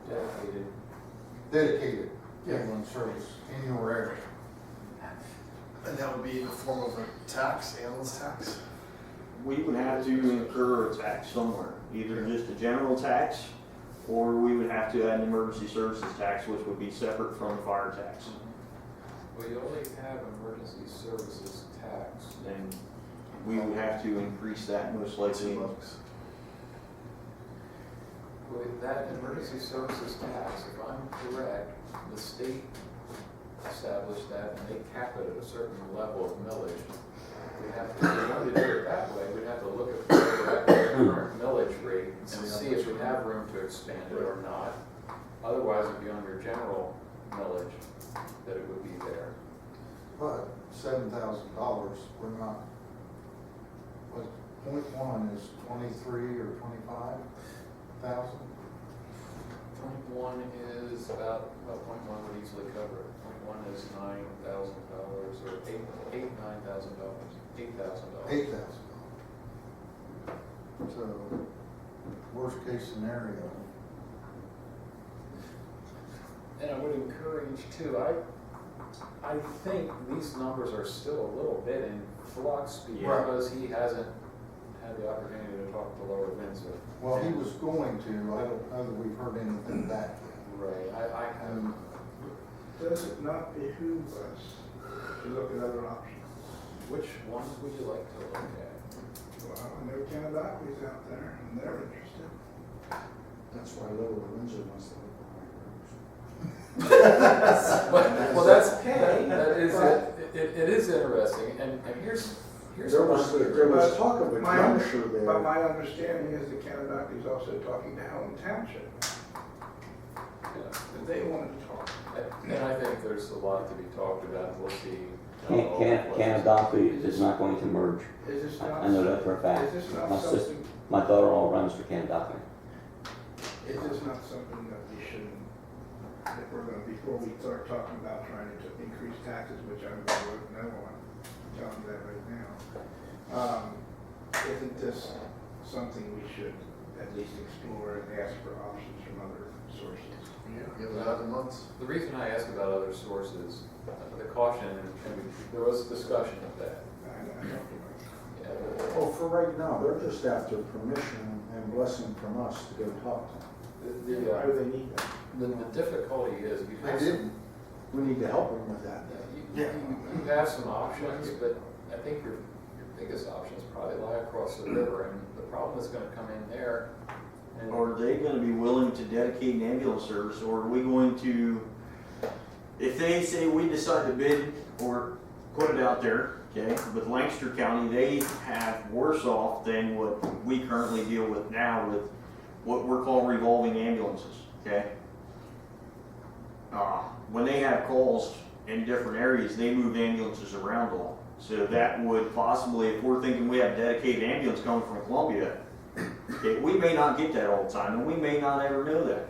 Dedicated. Dedicated ambulance service in your area. And that would be in the form of a tax, ambulance tax? We would have to incur a tax somewhere, either just a general tax, or we would have to add an emergency services tax, which would be separate from the fire tax. Well, you only have emergency services tax. And we would have to increase that most likely. $2. With that emergency services tax, if I'm correct, the state established that and they cap it at a certain level of millage. We have to, if we wanted to do it that way, we'd have to look at the current millage rate and see if we have room to expand it or not. Otherwise, it'd be on your general millage that it would be there. But $7,000, we're not, what, .1 is 23 or 25,000? 0.1 is about, well, 0.1 would easily cover it. 0.1 is $9,000 or $9,000, $8,000. $8,000. So, worst case scenario. And I would encourage too, I think these numbers are still a little bit in flux Yeah. because he hasn't had the opportunity to talk to Lower Windsor. Well, he was going to, I don't know that we've heard anything back yet. Right, I have, Does it not behoove us to look at other options? which ones would you like to look at? Well, I know Canada's out there, and they're interested. That's why Lower Windsor wants to look at White Rose. Well, that is, it is interesting, and here's There what was, I'm gonna there agree. was talk of a My- juncture But there. my understanding is that Canada is also talking to Helen Township. That they wanted to talk. And I think there's a lot to be talked about, we'll see. how it all plays. Canadapi is not going to merge. Is this not? I know that for a fact. Is this not My sister, something, my daughter-in-law runs for Canadapi. is this not something that we should, that we're gonna, before we start talking about trying to increase taxes, which I'm gonna vote no on, I'm telling you that right now. Isn't this something we should at least explore and ask for options from other sources? Yeah, we have 11 months. The reason I ask about other sources, the caution, and there was discussion of that. I don't know. Yeah, Well, for right now, they're just after permission and blessing from us to go talk to them. Why do they need that? The difficulty is you They have didn't. We need to help them with that. you have some options, but I think your biggest options probably lie across the river, and the problem is gonna come in there. And Are they gonna be willing to dedicate an ambulance service, or are we going to, if they say we decide to bid, or put it out there, okay? With Lancaster County, they have worse off than what we currently deal with now with what we're calling revolving ambulances, okay? When they have calls in different areas, they move ambulances around a lot. So that would possibly, if we're thinking we have dedicated ambulance coming from Columbia, okay, we may not get that all the time, and we may not ever know that.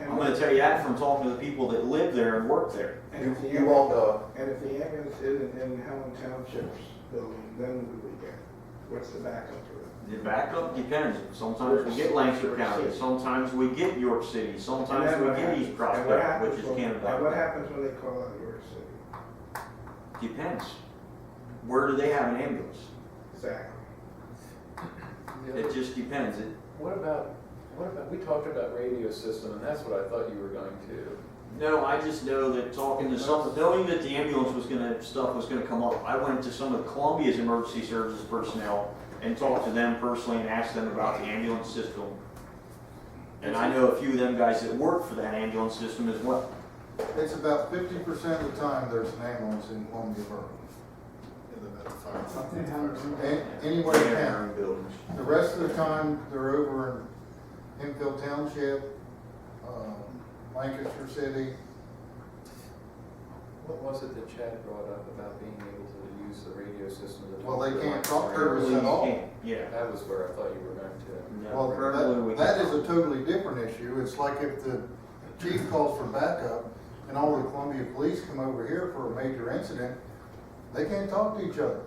I'm gonna tell you that from talking to the people that live there and work there. And if the You won't know. And if the ambulance isn't in Helen Township's building, then what do we get? What's the backup to it? The backup depends. Sometimes we get Lancaster County, sometimes we get York City, sometimes we get East Prospect, which is Canada. And what happens when they call out York City? Depends. Where do they have an ambulance? Exactly. It just depends. What about, we talked about radio system, and that's what I thought you were going to. No, I just know that talking to some, knowing that the ambulance was gonna come up, I went to some of Columbia's emergency services personnel and talked to them personally and asked them about the ambulance system. And I know a few of them guys that work for that ambulance system as well. It's about 50% of the time there's an ambulance in Columbia Borough. Anywhere in town. Buildings. The rest of the time, they're over in Enfield Township, Lancaster City. What was it that Chad brought up about being able to use the radio system? To Well, they talk to can't the talk to Lancaster us area? at all. Yeah. That was where I thought you were going to. No, Well, preferably we that can- is a totally different issue. It's like if the chief calls for backup and all the Columbia police come over here for a major incident, they can't talk to each other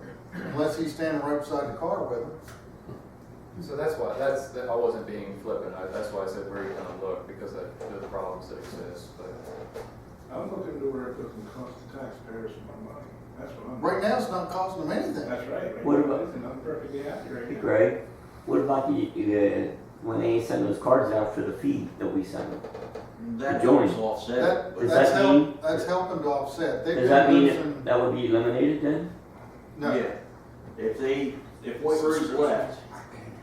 unless he's standing right beside the car with them. So that's why, I wasn't being flippant, that's why I said where you're gonna look, because of the problems that exist, but. I'm looking to where it doesn't cost the taxpayers more money. That's what I'm. Right now, it's not costing them anything. That's right. What about- And I'm perfectly happy right Hey, now. Greg, what about when they send those cards out for the feed that we send them? That's Join. always offset. Does that mean- That's helping to offset. They've Does that been mean losing- that would be eliminated then? No. Yeah. If Whitebirds left,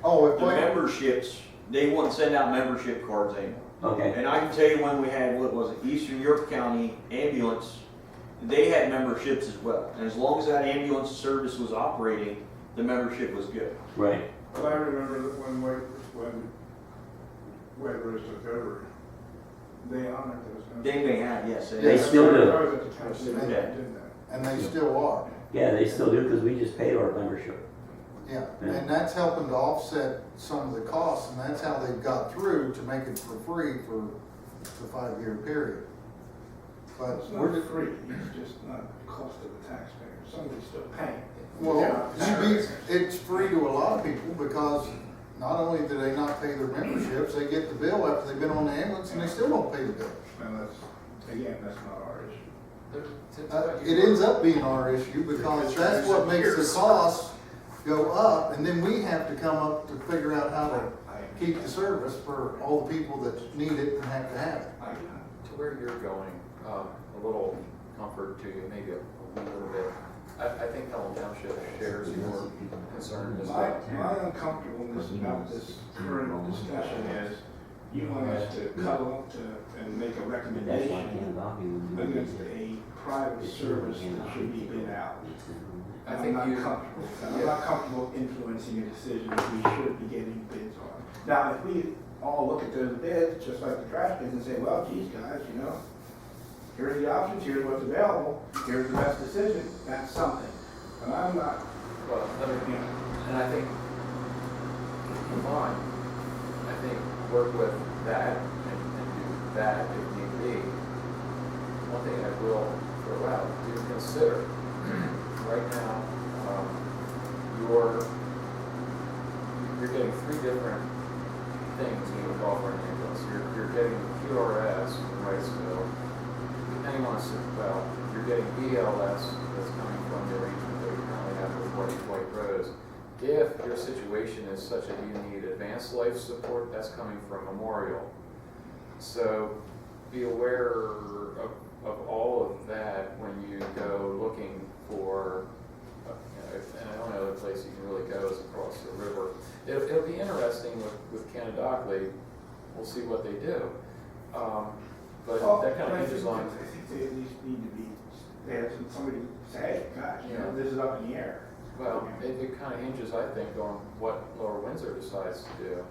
Oh, if the we, memberships, they wouldn't send out membership cards anymore. Okay, And I can tell you when we had, what was it, Eastern York County Ambulance, they had memberships as well. And as long as that ambulance service was operating, the membership was good. right. But I remember that when Whitebirds took over, they honored those. They may have, yes. They still do. I was at the township, Yeah. they did that. and they still are. Yeah, they still do because we just paid our membership. Yeah, Yeah. and that's helping to offset some of the costs, and that's how they've got through to make it for free for the 5-year period. But It's we're not just, free, it's just not the cost of the taxpayer, somebody's still paying. well, it's free to a lot of people because not only do they not pay their memberships, they get the bill after they've been on the ambulance and they still don't pay the bill. And that's, again, that's not our issue. It ends up being our issue because that's what makes the costs go up, and then we have to come up to figure out how to keep the service for all the people that need it and have to have it. To where you're going, a little comfort to you, maybe a little bit. I think Helen Township shares your concern as well. My uncomfortableness about this current discussion is you want us to cuddle up to and make a That's why recommendation Canada against a private service that should be bid out. I I'm think not you, comfortable with that. I'm not comfortable influencing a decision that we should be getting bids on. Now, if we all look at those bids, just like the trash bids, and say, well, geez, guys, here's the options, here's what's available, here's the best decision, that's something. But I'm not, well, and I think, combine, I think work with that and do that if need be. One thing I will throw out, do consider, right now, you're getting 3 different things when you offer an ambulance. You're getting QRS from Wrightsville, depending on, well, you're getting BLS that's coming from the arrangement that we currently have with White Rose. If your situation is such that you need advanced life support, that's coming from Memorial. So be aware of all of that when you go looking for, and the only other place you can really go is across the river. It'll be interesting with Canadockley. We'll see what they do. But that kind of hinges on. I think they at least need to be, they have somebody say, hey, gosh, you know, this is up in the air. Well, it kind of hinges, I think, on what Lower Windsor decides to do.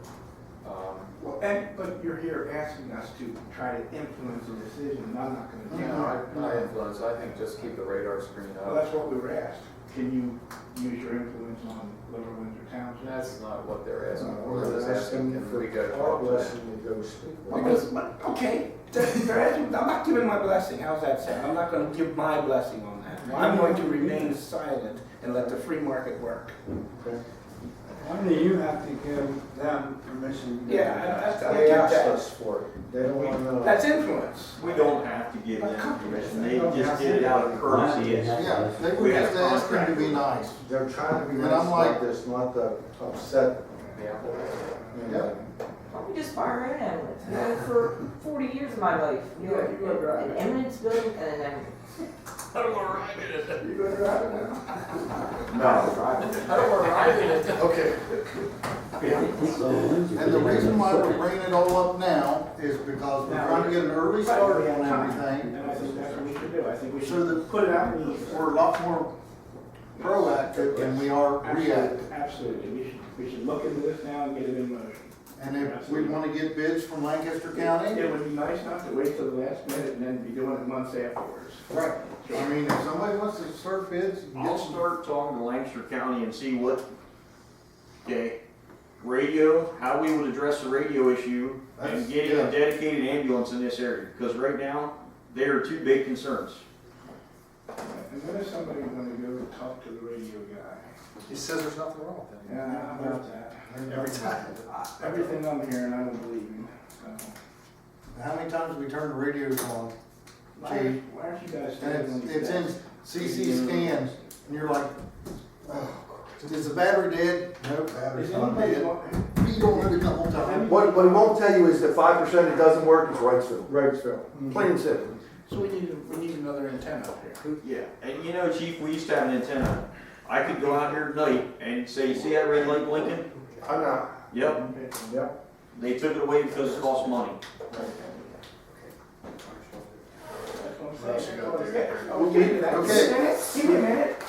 Well, but you're here asking us to try to influence a decision, and I'm not gonna do No, that. not influence, I think just keep the radar screen Well, up. that's what we were asked. Can you use your influence on Lower Windsor Township? That's not what they're asking for, They're they're just asking, asking can for we go our talk to them? blessing to go speak. Because- Okay, they're asking, I'm not giving my blessing, how's that sound? I'm not gonna give my blessing on that. I'm going to remain silent and let the free market work. Only you have to give them permission. Yeah, I They get asked that. us for it. They don't want to. That's influence. We don't have to give them permission, they just did it out of courtesy. Yeah, they were We have just asking to be nice. They're trying to be And nice I'm like- like this, not to upset. Yeah. Yeah. Why don't we just fire an ambulance? You know, for 40 years of my life, you know, Yeah, you were right. an ambulance building and an ambulance. I don't want to ride in it. You gonna drive it now? No, right. I don't want to ride in it. Okay. And the reason why we're bringing it all up now is because we're trying to get an early start on everything, And I think that's what we should do. I think we so should that put it out in the ether. we're a lot more proactive than we are reactive. Absolutely. We should look into this now and get it in motion. And if we want to get bids from Lancaster County, It would be nice not to wait till the last minute and then be doing it months afterwards. right. I mean, if somebody wants to start bids, I'll start talking to Lancaster County and see what, okay, radio, how we would address the radio issue That's- and getting yeah. a dedicated ambulance in this area, because right now, they are two big concerns. And when is somebody gonna go talk to the radio guy? He says there's nothing wrong with it. Yeah, how about that? Every time. Everything I'm hearing, I don't believe in, so. how many times we turn the radios on? Why aren't you guys And standing on it's your in desk? CC scans, and you're like, oh, is the battery dead? No, battery's Is not anybody dead. want- You don't know the whole time. What he won't tell you is that 5% it doesn't work is Wrightsville. Wrightsville. Plain and simple. So we need another antenna up here. Yeah, and you know, Chief, we used to have an antenna. I could go out here at night and say, you see that red light blinking? I'm not. Yep, Yep. they took it away because it cost money.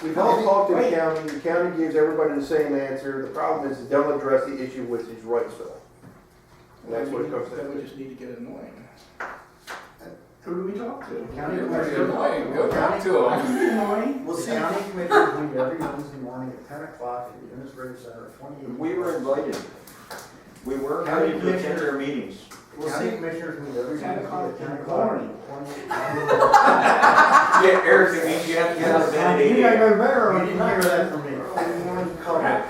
We've all talked to the county, the county gives everybody the same answer, the problem is they don't address the issue, which is Wrightsville. And that's what it comes Then down we to. just need to get annoying. Who do we talk to? County You're commissioner. annoying, go talk to I them. can be annoying. Well, The see, county commissioners meet every Wednesday morning at 10 o'clock at the administrative center at 28. We were invited. We were invited to attend their meetings. The county commissioners meet every 10 Wednesday o'clock at in 10 the o'clock. morning. 28. Yeah, Eric, it means you have to get out of bed at 8 You gotta a.m. go better. You didn't hear that from me. Covered.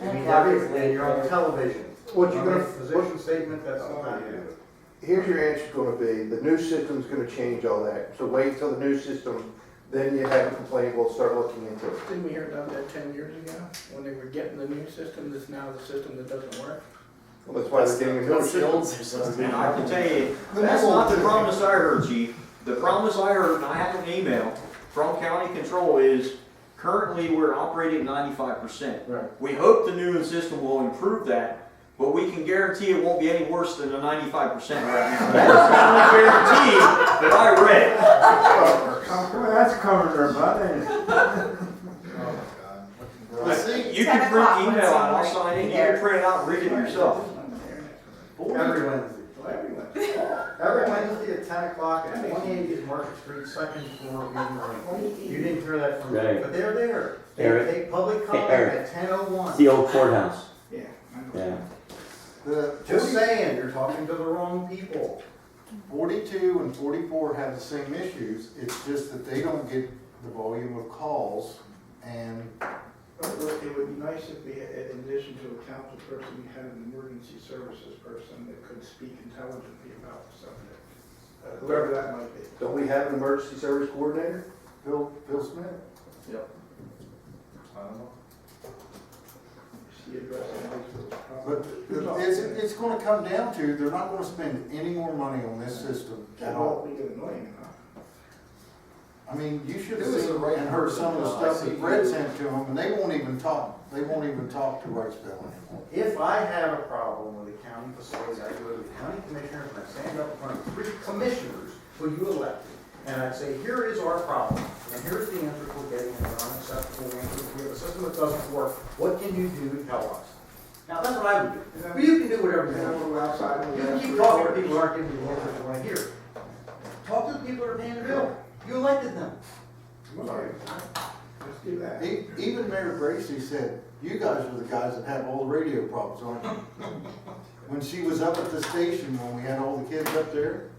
You meet every, and you're on television. What you gonna, Position statement, that's all I do. here's your answer's gonna be, the new system's gonna change all that. So wait until the new system, then you have a complaint, we'll start looking into it. Didn't we hear about that 10 years ago, when they were getting the new system, that's now the system that doesn't work? Well, that's why they're getting a new That's the old system. system. And I can tell you, that's not the promise I heard, Chief. The promise I heard, and I have an email from County Control, is currently we're operating at 95%. Right. We hope the new system will improve that, but we can guarantee it won't be any worse than the 95% right now. That is the only guarantee that I read. Well, that's covered there, bud, ain't it? Well, see, You 10 can print o'clock the email out, I'll Wednesday sign it, you morning. can print it out and read it yourself. Every Wednesday. Well, everyone. Every Wednesday at 10 o'clock at 28 is Market Street, second floor, Green Lane. You didn't hear that from me, Right. but they're there. They Eric. take public comment Eric. at 10:01. It's the old courthouse. Yeah, I know. Yeah. Just saying, you're talking to the wrong people. 42 and 44 have the same issues, it's just that they don't get the volume of calls, and It would be nice if we, in addition to a council person, we had an emergency services person that could speak intelligently about the subject. Whoever that might be. Don't we have an emergency service coordinator? Bill Smith. I don't know. Is he addressing those But problems? it's gonna come down to, they're not gonna spend any more money on this system at all. We get annoying enough. I mean, you should It have was seen the right and heard some of the person, stuff I that see. Fred sent to them, and they won't even talk to Wrightsville anymore. If I have a problem with the county facilities, I go to the county commissioners and I stand up in front of 3 commissioners who you elected. and I'd say, here is our problem, and here's the answers we're getting, and they're unacceptable answers. We have a system that doesn't work. What can you do to tell us? Now, that's what I would do. But you can do whatever you want. We're outside. You can keep talking to people who aren't giving you the answers you want to hear. Talk to the people who are paying the bill. You elected them. Okay, let's do that. Even Mayor Gracie said, you guys are the guys that have all the radio problems, aren't you? When she was up at the station, when we had all the kids up there.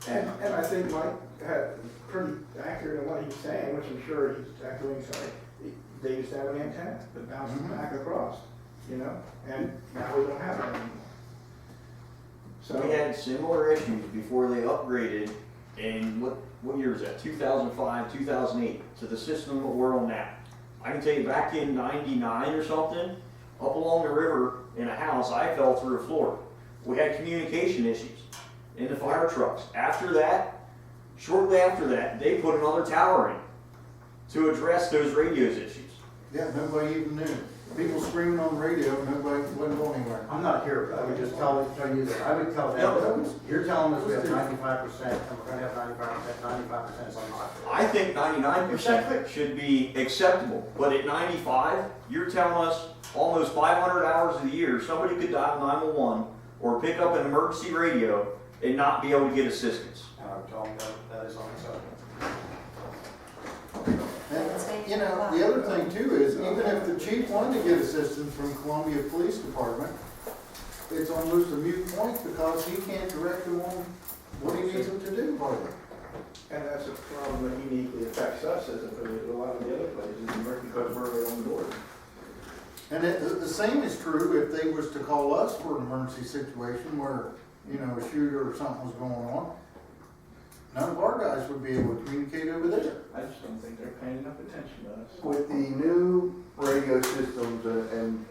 And I think Mike had pretty accurate in what he's saying, which I'm sure he's echoing, sorry. They used to have an antenna that bounced back across, you know, and now we don't have it anymore. So We had similar issues before they upgraded in, what year is that, 2005, 2008, to the system that we're on now. I can tell you back in 99 or something, up along the river in a house, I fell through a floor. We had communication issues in the fire trucks. After that, shortly after that, they put another tower in to address those radios issues. Yeah, nobody even knew. People screaming on the radio, nobody wasn't going anywhere. I'm not here, but I would just tell you that. I would tell them, you're telling us we have 95%, and we're gonna have 95% is unlocked. I think 99% should be acceptable, but at 95, you're telling us almost 500 hours of the year, somebody could dial 911 or pick up an emergency radio and not be able to get assistance. And I would tell them that is unacceptable. And, you know, the other thing too is, even if the chief wanted to get assistance from Columbia Police Department, it's almost a moot point because he can't direct them on what he needs them to do, hardly. and that's a problem that uniquely affects us as opposed to a lot of the other places, because we're right on the border. And the same is true if they was to call us for an emergency situation where, you know, a shooter or something was going on. None of our guys would be able to communicate over there. I just don't think they're paying enough attention to us. With the new radio systems, and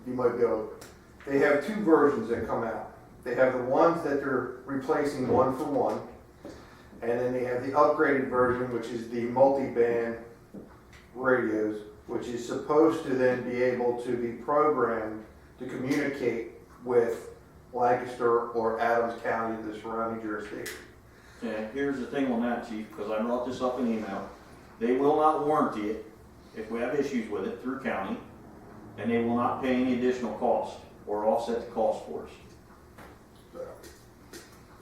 you might be able, they have two versions that come out. They have the ones that they're replacing one for one, and then they have the upgraded version, which is the multi-band radios, which is supposed to then be able to be programmed to communicate with Lancaster or Adams County, the surrounding jurisdiction. Yeah, here's the thing on that, Chief, because I brought this up in email. They will not warranty it if we have issues with it through county, and they will not pay any additional cost or offset the cost for us.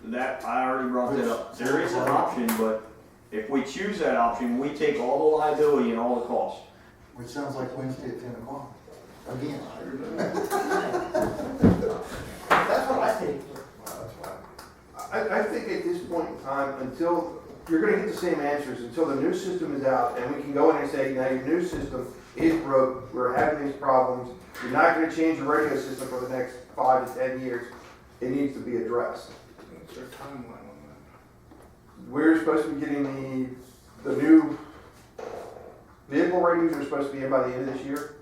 That, I already brought that up. There is an option, but if we choose that option, we take all the liability and all the cost. Which sounds like Wednesday at 10 o'clock. Again. That's what I think. I think at this point in time, until, you're gonna get the same answers until the new system is out, and we can go in and say, now your new system is broke, we're having these problems, you're not gonna change your radio system for the next 5 to 10 years, it needs to be addressed. What's their timeline on that? We're supposed to be getting the new vehicle radios are supposed to be in by the end of this year,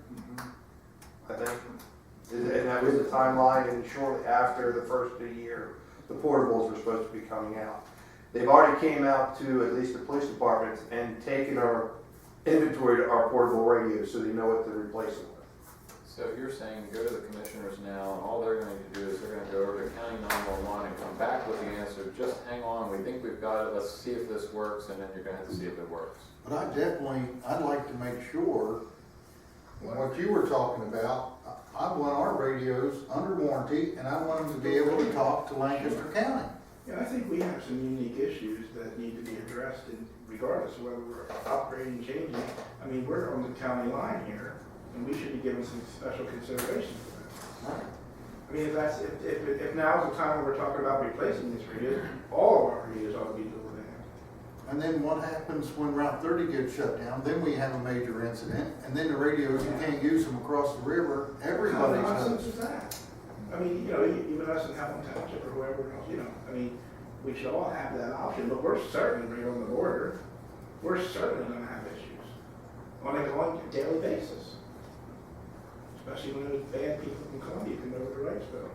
I think. And that was the timeline, and shortly after the first of the year, the portables were supposed to be coming out. They've already came out to at least the police departments and taken our inventory to our portable radios so they know what to replace them with. So you're saying go to the commissioners now, and all they're going to do is they're going to go over to County 911 and come back with the answer, just hang on, we think we've got it, let's see if this works, and then you're going to have to see if it works. But I'd like to make sure, what you were talking about, I want our radios under warranty, and I want them to be able to talk to Lancaster County. Yeah, I think we have some unique issues that need to be addressed regardless of whether we're upgrading, changing. I mean, we're on the county line here, and we should be given some special consideration for that. I mean, if now's the time when we're talking about replacing these radios, all of our radios ought to be dual band. And then what happens when Route 30 gets shut down? Then we have a major incident, and then the radios, you can't use them across the river. Everybody's How knows. nonsense is that? I mean, you know, even us in Helen Township or whoever else, you know, I mean, we should all have that option, but we're certainly right on the border. We're certainly gonna have issues on a daily basis. Especially when those bad people from Columbia come over to Wrightsville.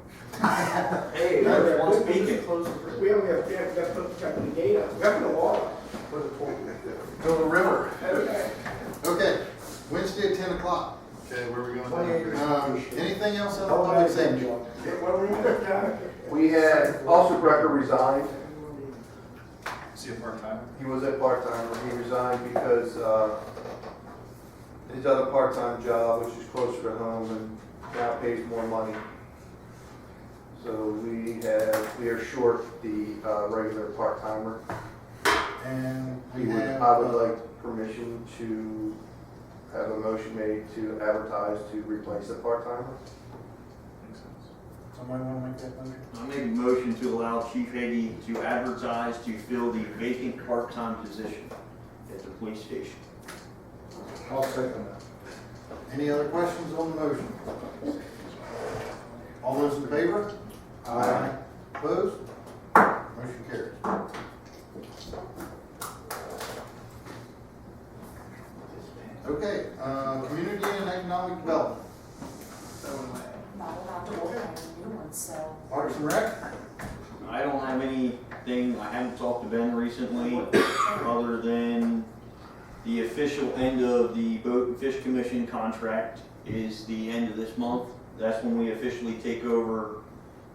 Hey, there's one speaking. We only have to put the gate up. We have to put the wall up. Go to the river. Okay. Okay, Wednesday at 10 o'clock. Okay, where are we going? Anything else on the public safety? What were we doing, John? We had also Brecker resigned, Is he a part-timer? He was a part-timer, he resigned because, his other part-time job, which is closer to home and now pays more money. So we are short the, regular part-timer. And we We would- have. I would like permission to have a motion made to advertise to replace the part-timer. Makes sense. Somebody wanna make that motion? I make a motion to allow Chief Hagee to advertise to fill the vacant part-time position at the police station. I'll second that. Any other questions on the motion? All those in favor? Aye. Opposed? Motion carries. Okay, community and economic development. Not allowed to order any new ones, so. Parks and Rec? I don't have anything, I haven't talked to Ben recently, other than the official end of the Boat and Fish Commission contract is the end of this month. That's when we officially take over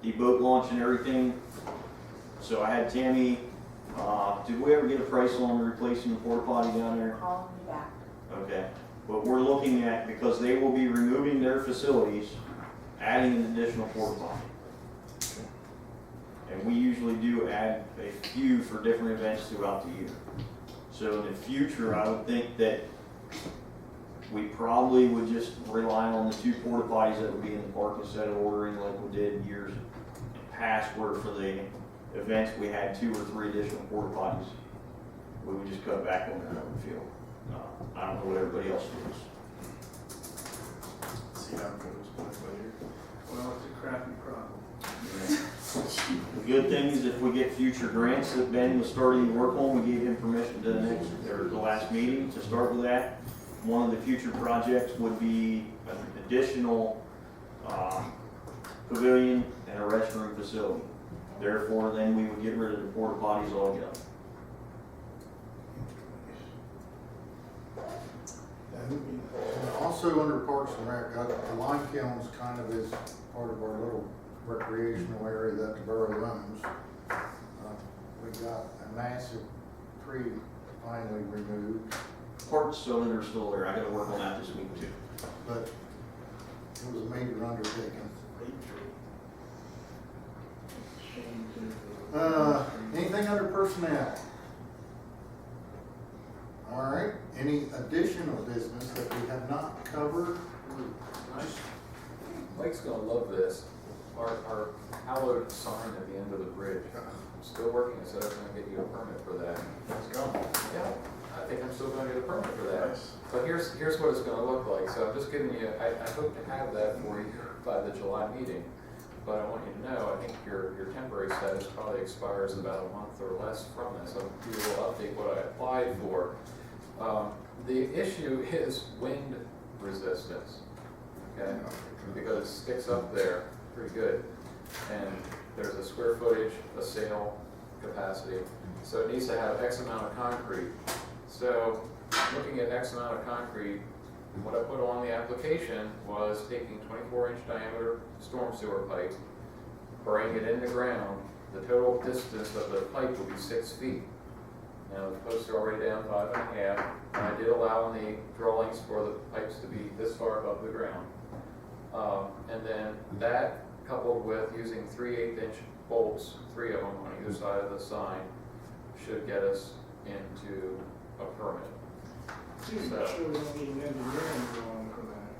the boat launch and everything. So I had Tammy, did we ever get a price on replacing the porta potty down there? Call me back. Okay, but we're looking at, because they will be removing their facilities, adding an additional porta potty. And we usually do add a few for different events throughout the year. So in the future, I would think that we probably would just rely on the 2 porta potties that would be in the park instead of ordering like we did years past, where for the events we had 2 or 3 additional porta potties. We would just cut back on that, I would feel. I don't know what everybody else feels. See how it goes, but later. Well, it's a crappy problem. The good thing is if we get future grants that Ben was starting to work on, we gave him permission to the last meeting to start with that. One of the future projects would be an additional pavilion and a restroom facility. Therefore, then we would get rid of the porta potties altogether. And also under Parks and Rec, the lime kilns kind of is part of our little recreational area that the borough owns. We got a massive tree finally removed, Parts of it are still there. I gotta work on that this week too. but it was a major undertaking. Anything under personnel? All right, any additional business that we have not covered? Mike's gonna love this. Our hallowed sign at the end of the bridge. I'm still working, I said I was gonna get you a permit for that. Let's go. Yeah, I think I'm still gonna get a permit for that. Nice. But here's what it's gonna look like. So I'm just giving you, I hope to have that for you by the July meeting. But I want you to know, I think your temporary status probably expires about a month or less from this. I'll give you a little update what I applied for. The issue is wind resistance, okay? Because it sticks up there pretty good. And there's a square footage, a sail capacity. So it needs to have X amount of concrete. So looking at X amount of concrete, what I put on the application was taking 24-inch diameter storm sewer pipe, burying it in the ground. The total distance of the pipe will be 6 feet. Now, the posts are already down 5.5, and I did allow in the drawings for the pipes to be this far above the ground. And then that coupled with using 3/8-inch bolts, 3 of them on either side of the sign, should get us into a permit. Sure, we don't need an engineering drawing for that.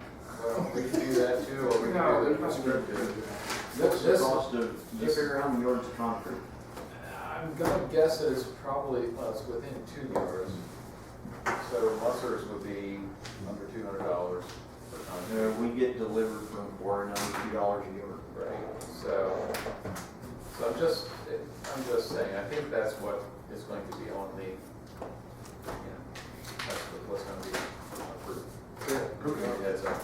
Well, we can do that too, or we No, can do there's the no prescriptive. What's the cost of, you figure how many yards of concrete? I'm gonna guess that it's probably, well, it's within 2 yards. So Mussers would be under $200 per ton. We get delivered from $492 a yard. Right, so I'm just saying, I think that's what is going to be on the, that's what's going to be approved. Heads up.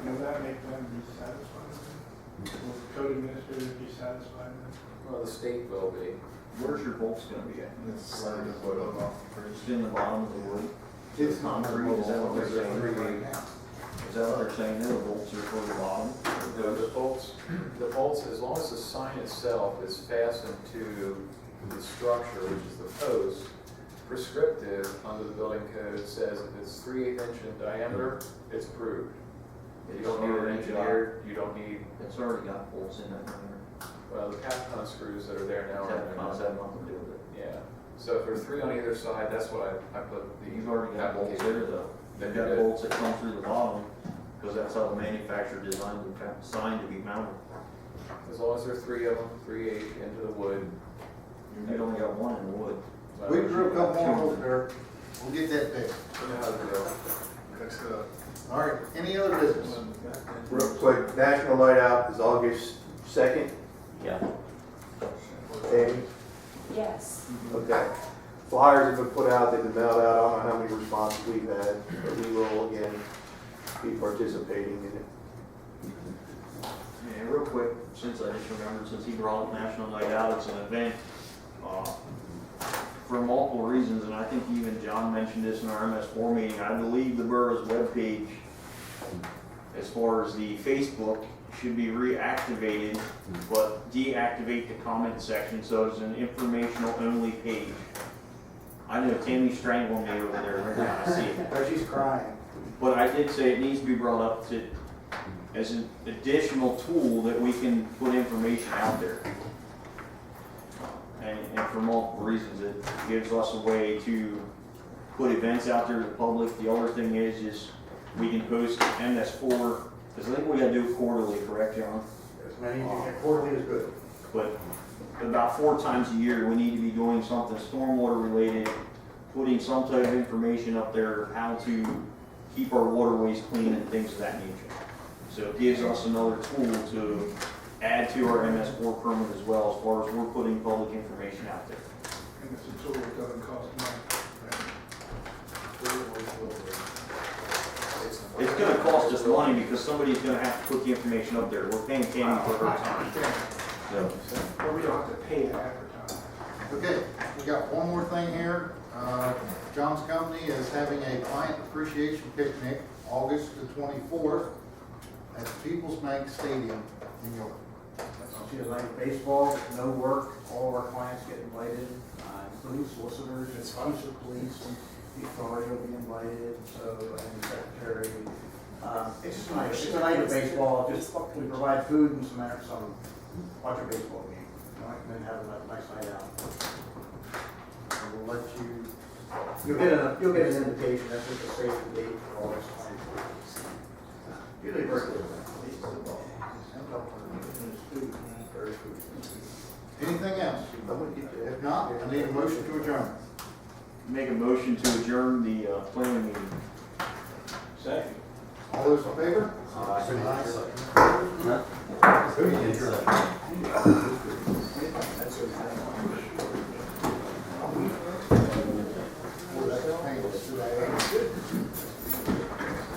Will that make them be satisfied? Will the code administrator be satisfied? Well, the state will be. Where's your bolts gonna be at? It's like a photo off the bridge. Just in the bottom of the wood? It's Concrete, is that what they're saying? right now. Is that what they're saying, there, the bolts are for the bottom? The bolts, as long as the sign itself is fastened to the structure, which is the post, prescriptive under the building code says if it's 3/8 inch in diameter, it's approved. You don't need an engineer, you don't need, It's already got bolts in it. well, the Capcom screws that are there now are in there. Has that nothing to do with it. Yeah, so if there's 3 on either side, that's what I put the. You've already got bolts application. there though. They've Then got you're good. bolts that come through the bottom, because that's how the manufacturer designed to be mounted. As long as there's 3 of them, 3/8 into the wood. You've only got one in the wood. We drew a couple more holes there. We'll get that fixed. You know how to do it. Fix it up. All right, any other business? Real quick, National Night Out is August 2nd, Yeah. Amy? Yes. Okay. Flyers have been put out, they've been mailed out, I don't know how many responses we've had, but we will again be participating in it. Yeah, real quick, since I just remembered, since he brought up National Night Out, it's an event, for multiple reasons, and I think even John mentioned this in our MS4 meeting. I believe the borough's webpage, as far as the Facebook, should be reactivated, but deactivate the comment section, so it's an informational only page. I know Tammy's strangling me over there every time I see it. But she's crying. But I did say it needs to be brought up to, as an additional tool that we can put information out there. And for multiple reasons, it gives us a way to put events out there to the public. The other thing is we can post MS4, because I think we gotta do it quarterly, correct, John? As many, quarterly is good. But about 4 times a year, we need to be doing something stormwater related, putting some type of information up there, how to keep our waterways clean and things of that nature. So it gives us another tool to add to our MS4 permit as well, as far as we're putting public information out there. And it's a tool that doesn't cost money. It's gonna cost us money because somebody's gonna have to put the information up there. We're paying Tammy for her time. So, But we don't have to pay to advertise. Okay, we got one more thing here. John's company is having a client appreciation picnic, August the 24th, at the People's Bank Stadium in York. She has like baseball, no work, all of our clients get invited, including solicitors, and sponsor police, and the authority will be invited, so, and the secretary. It's just nice, it's a night of baseball, just, we provide food and some, watch a baseball game, and then have a nice night out. And we'll let you, You'll get an invitation, that's just a save the date for August 24th. Usually very good. anything else? If not, I need a motion to adjourn. make a motion to adjourn the planning meeting. Second. All those in favor? Huh? Meeting adjourned. That's okay.